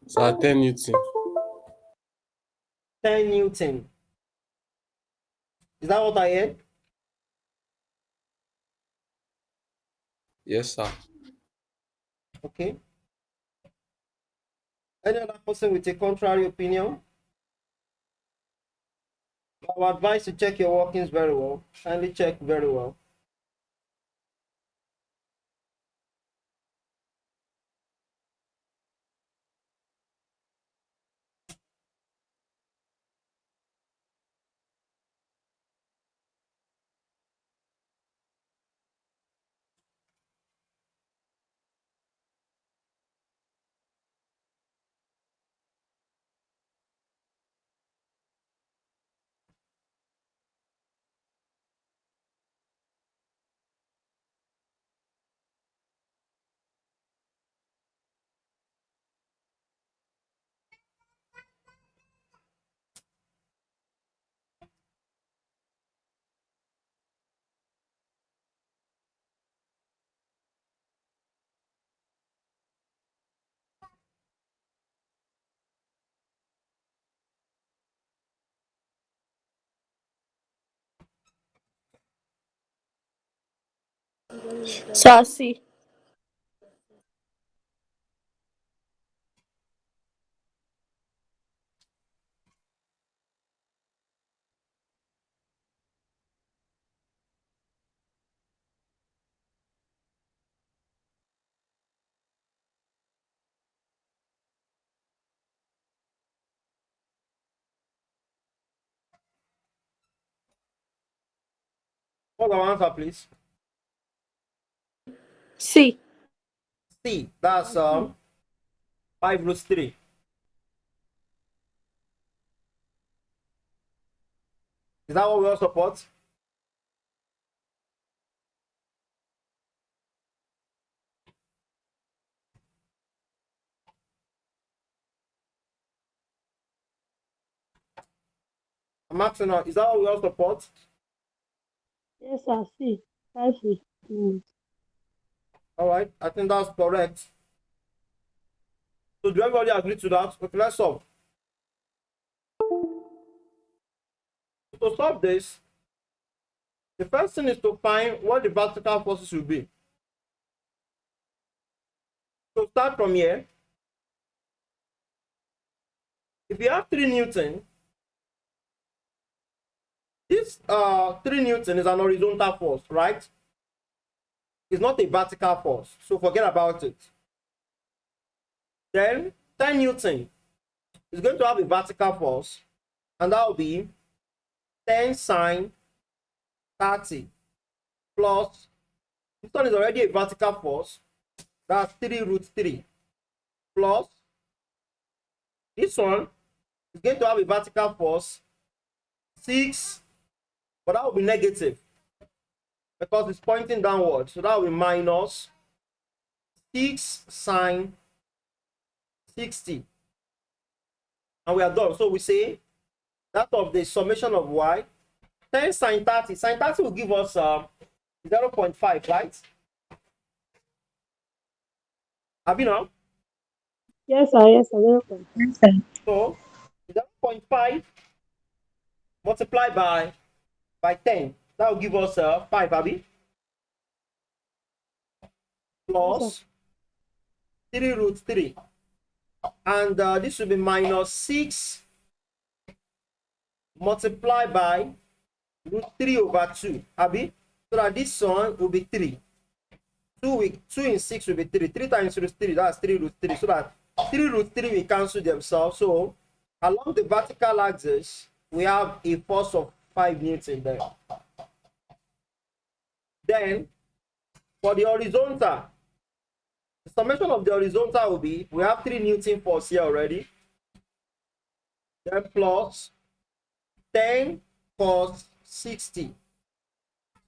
Sir, 10 Newton. 10 Newton. Is that what I heard? Yes, sir. Okay. Any other person with a contrary opinion? I would advise to check your workings very well. Kindly check very well. Sir C. Hold on, answer, please. C. C. That's 5 root 3. Is that what we all support? I'm asking now, is that what we all support? Yes, sir. C. 5:15. All right, I think that's correct. So do everybody agree to that? Okay, let's solve. To solve this, the first thing is to find what the vertical forces will be. So start from here. If you have 3 Newton, this 3 Newton is an horizontal force, right? It's not a vertical force, so forget about it. Then 10 Newton is going to have a vertical force, and that will be 10 sine 30. plus, this one is already a vertical force, that's 3 root 3, plus this one is going to have a vertical force 6, but that will be negative because it's pointing downward. So that will be minus 6 sine 60. And we are done. So we say that of the summation of y, 10 sine 30. Sine 30 will give us 0.5, right? Have you know? Yes, sir. Yes, sir. 0.5. So 0.5 multiplied by 10. That will give us 5, Abby. Yes, sir. Plus 3 root 3. And this will be minus 6 multiplied by root 3 over 2, Abby. So that this one will be 3. 2 in 6 will be 3. 3 times root 3, that's 3 root 3. So that 3 root 3 will cancel themselves. So along the vertical axis, we have a force of 5 Newton there. Then for the horizontal, the summation of the horizontal will be, we have 3 Newton force here already. Then plus 10 cos 60.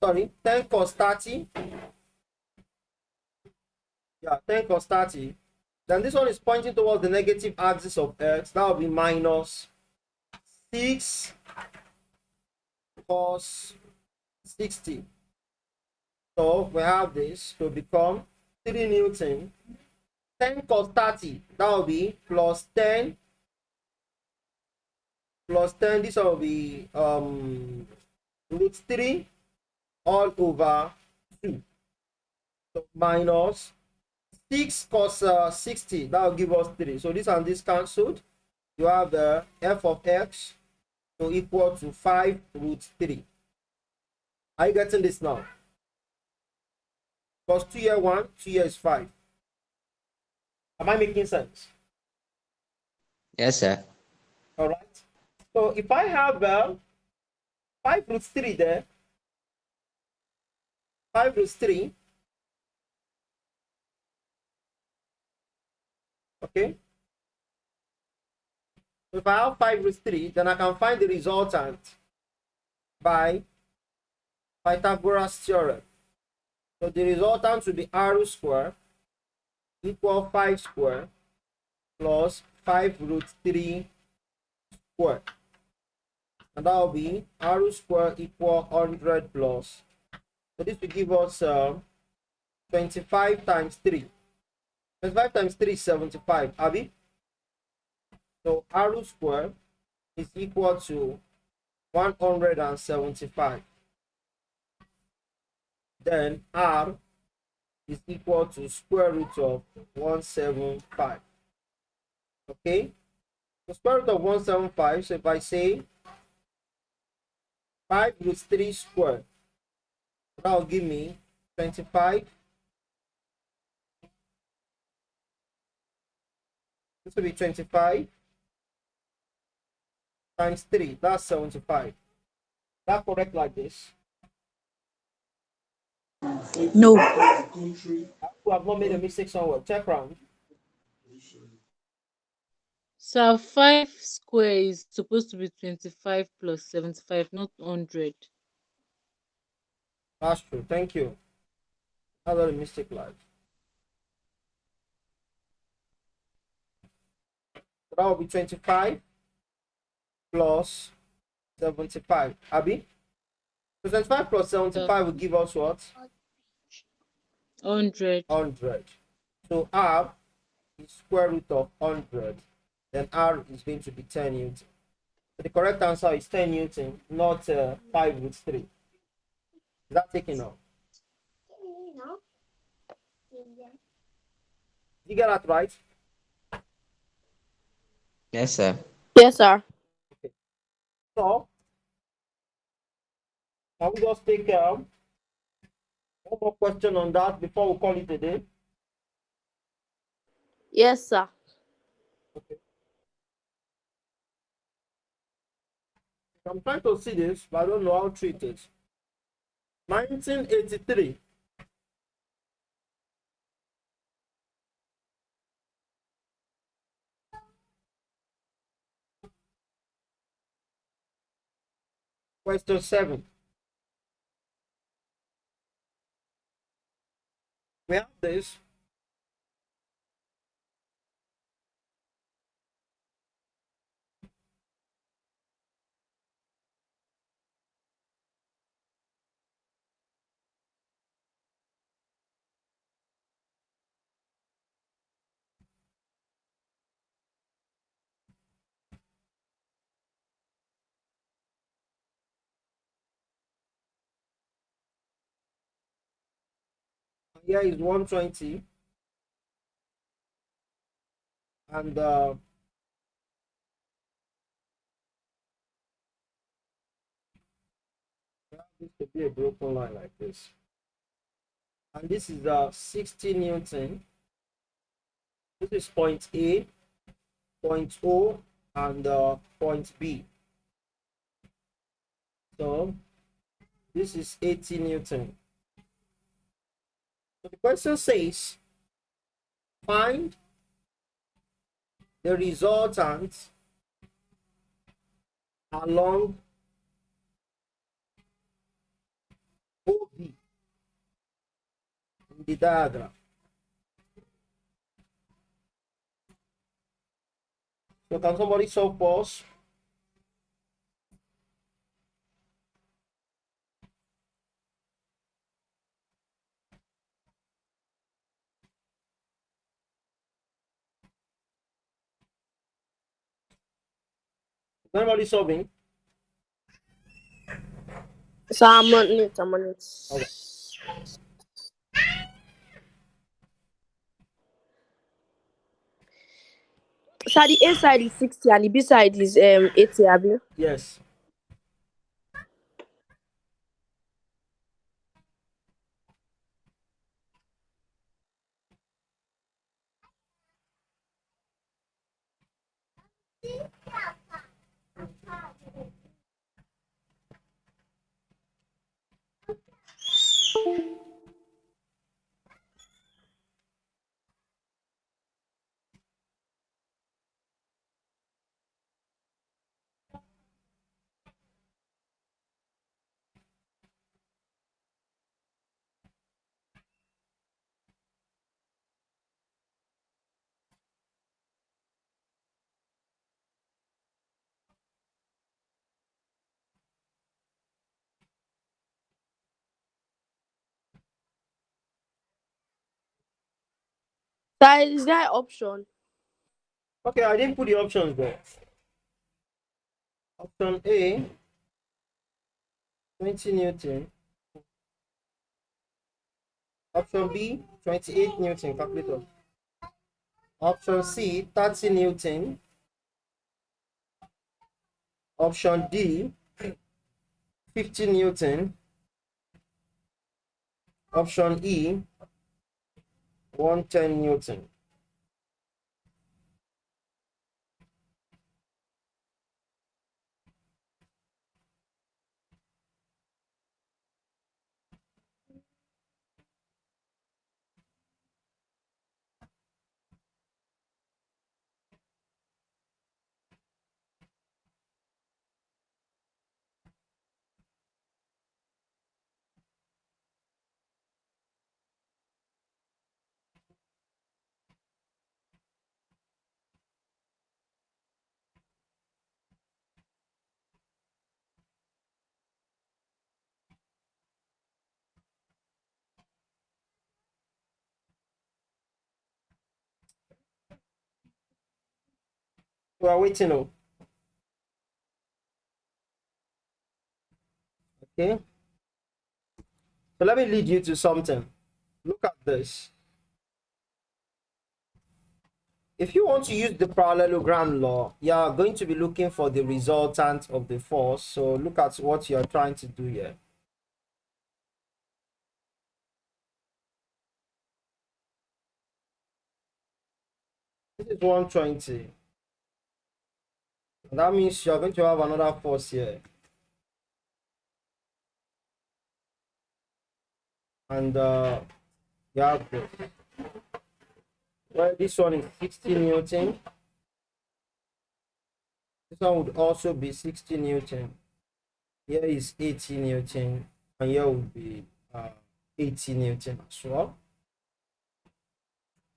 Sorry, 10 cos 30. Yeah, 10 cos 30. Then this one is pointing towards the negative axis of x. That will be minus 6 cos 60. So we have this to become 3 Newton. 10 cos 30, that will be plus 10. Plus 10, this will be root 3 all over 2. So minus 6 cos 60, that will give us 3. So this and this cancelled. You have the f of x to equal to 5 root 3. Are you getting this now? Because 2 here 1, 2 here is 5. Am I making sense? Yes, sir. All right. So if I have 5 root 3 there, 5 root 3, okay. If I have 5 root 3, then I can find the resultant by Pythagoras theorem. So the resultant will be r square equal 5 square plus 5 root 3 square. And that will be r square equal 100 plus. So this will give us 25 times 3. 25 times 3 is 75, Abby. So r square is equal to 175. Then r is equal to square root of 175. Okay, the square root of 175. So if I say 5 root 3 squared, that will give me 25. This will be 25 times 3, that's 75. That correct like this? No. We have not made a mistake somewhere. Check round. So 5 square is supposed to be 25 plus 75, not 100. That's true. Thank you. That's not a mistake like. So that will be 25 plus 75. Abby? So 25 plus 75 will give us what? 100. 100. So r is square root of 100. Then r is going to be 10 Newton. So the correct answer is 10 Newton, not 5 root 3. Is that taken off? Did you get that right? Yes, sir. Yes, sir. Okay. So, can we just take one more question on that before we call it a day? Yes, sir. Okay. I'm trying to see this, but I don't know how to treat it. 1983. Question 7. We have this. Here is 120. And we have this to be a broken line like this. And this is 60 Newton. This is point A, point O, and point B. So this is 80 Newton. So the question says, find the resultant along OB in the diagram. So can somebody solve for us? Anybody solving? So I'm on it. Okay. So the A side is 60 and the B side is 80, abi? Yes. So is there option? Okay, I didn't put the options there. Option A, 20 Newton. Option B, 28 Newton. Calculator. Option C, 30 Newton. Option D, 50 Newton. Option E, 110 Newton. We are waiting. Oh, okay. So let me lead you to something. Look at this. If you want to use the parallelogram law, you are going to be looking for the resultant of the force. So look at what you're trying to do here. This is 120. That means you're going to have another force here. and you have this. Well, this one is 60 Newton. This one would also be 60 Newton. Here is 80 Newton, and here would be 80 Newton as well.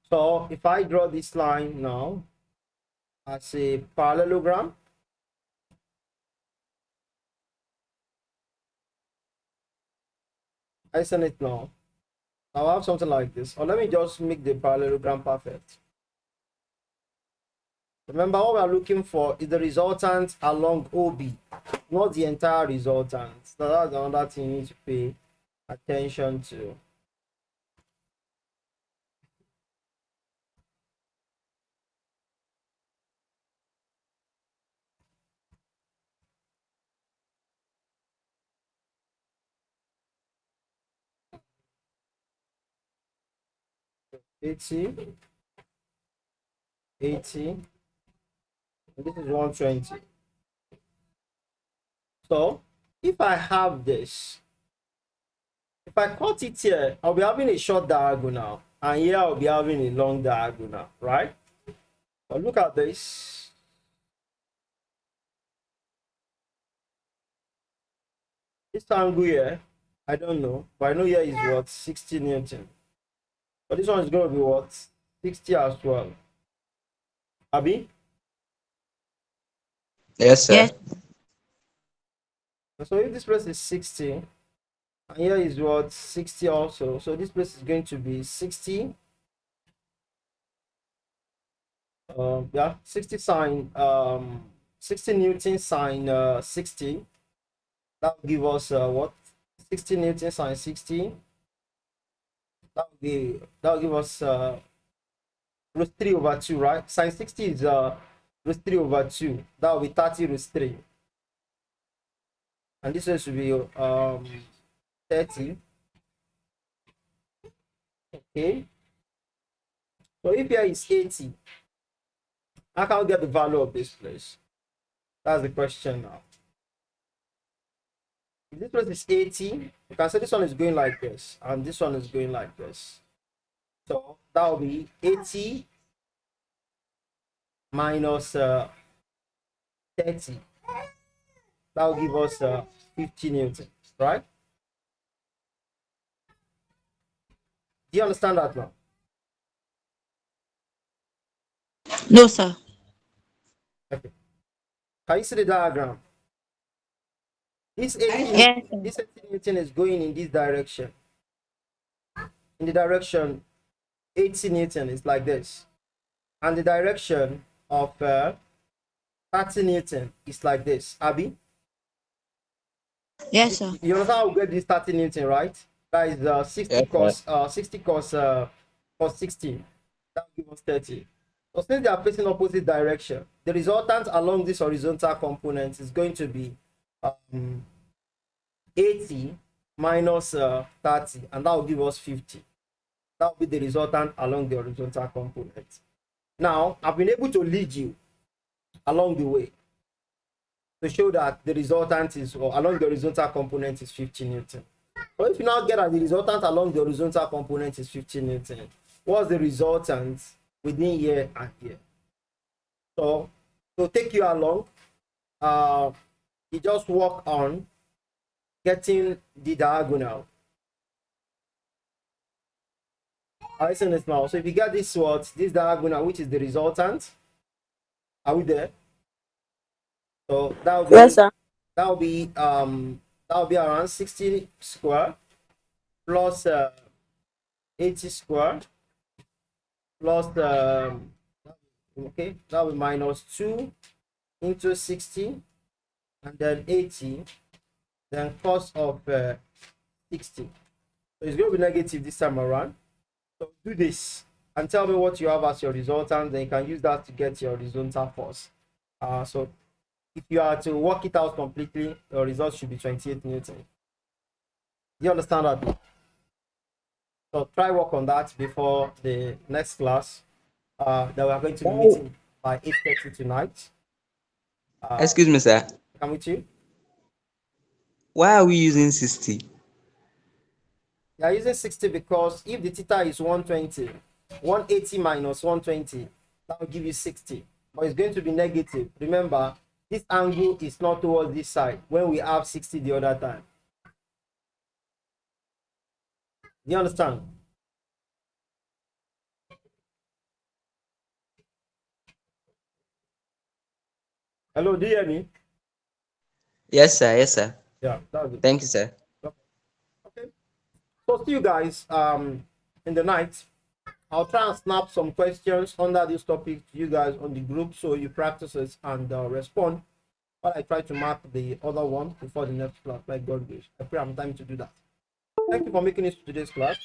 So if I draw this line now as a parallelogram, I send it now. I'll have something like this. Or let me just make the parallelogram perfect. Remember, what we are looking for is the resultant along OB, not the entire resultant. So that's another thing you need to pay attention to. Eighty, and this is 120. So if I have this, if I cut it here, I'll be having a short diagonal, and here I'll be having a long diagonal, right? But look at this. This angle here, I don't know, but I know here is what, 60 Newton. But this one is going to be what, 60 as well. Abi? Yes, sir. Yes. So if this place is 60, and here is what, 60 also. So this place is going to be 60. Yeah, 60 sine 60 Newton sine 60. That will give us what, 60 Newton sine 60. That will give us root 3 over 2, right? Sine 60 is root 3 over 2. That will be 30 root 3. And this one should be 30. Okay. So if here is 80, how can we get the value of this place? That's the question now. If this place is 80, you can say this one is going like this, and this one is going like this. So that will be 80 minus 30. That will give us 50 Newton, right? Do you understand that now? No, sir. Okay. Can you see the diagram? This 80, Yes. this 80 Newton is going in this direction. In the direction 80 Newton is like this. And the direction of 30 Newton is like this. Abby? Yes, sir. You understand how we get this 30 Newton, right? That is 60 Yes, cos 60 cos 60. That will give us 30. So since they are facing opposite direction, the resultant along this horizontal component is going to be 80 minus 30, and that will give us 50. That will be the resultant along the horizontal component. Now, I've been able to lead you along the way to show that the resultant is, or along the horizontal component is 50 Newton. But if you now get that the resultant along the horizontal component is 50 Newton, what's the resultant within here and here? So to take you along, you just work on getting the diagonal. I listen this now. So if you get this this diagonal, which is the resultant, are we there? So that will be, Yes, sir. that will be around 60 square plus 80 square plus okay, that will be minus 2 into 60, and then 80, then cos of 60. So it's going to be negative this time around. So do this and tell me what you have as your resultant, then you can use that to get your horizontal force. So if you are to work it out completely, your result should be 28 Newton. Do you understand that? So try work on that before the next class that we are going to be meeting by 8:30 tonight. Excuse me, sir. Come with you. Why are we using 60? They are using 60 because if the theta is 120, 180 minus 120, that will give you 60. But it's going to be negative. Remember, this angle is not towards this side when we have 60 the other time. Do you understand? Hello, do you hear me? Yes, sir. Yes, sir. Yeah, that's it. Thank you, sir. Okay. So see you guys in the night. I'll try and snap some questions under this topic to you guys on the group so you practice it and respond. But I try to mark the other one before the next class, like God wish. I pray I'm time to do that. Thank you for making it to today's class.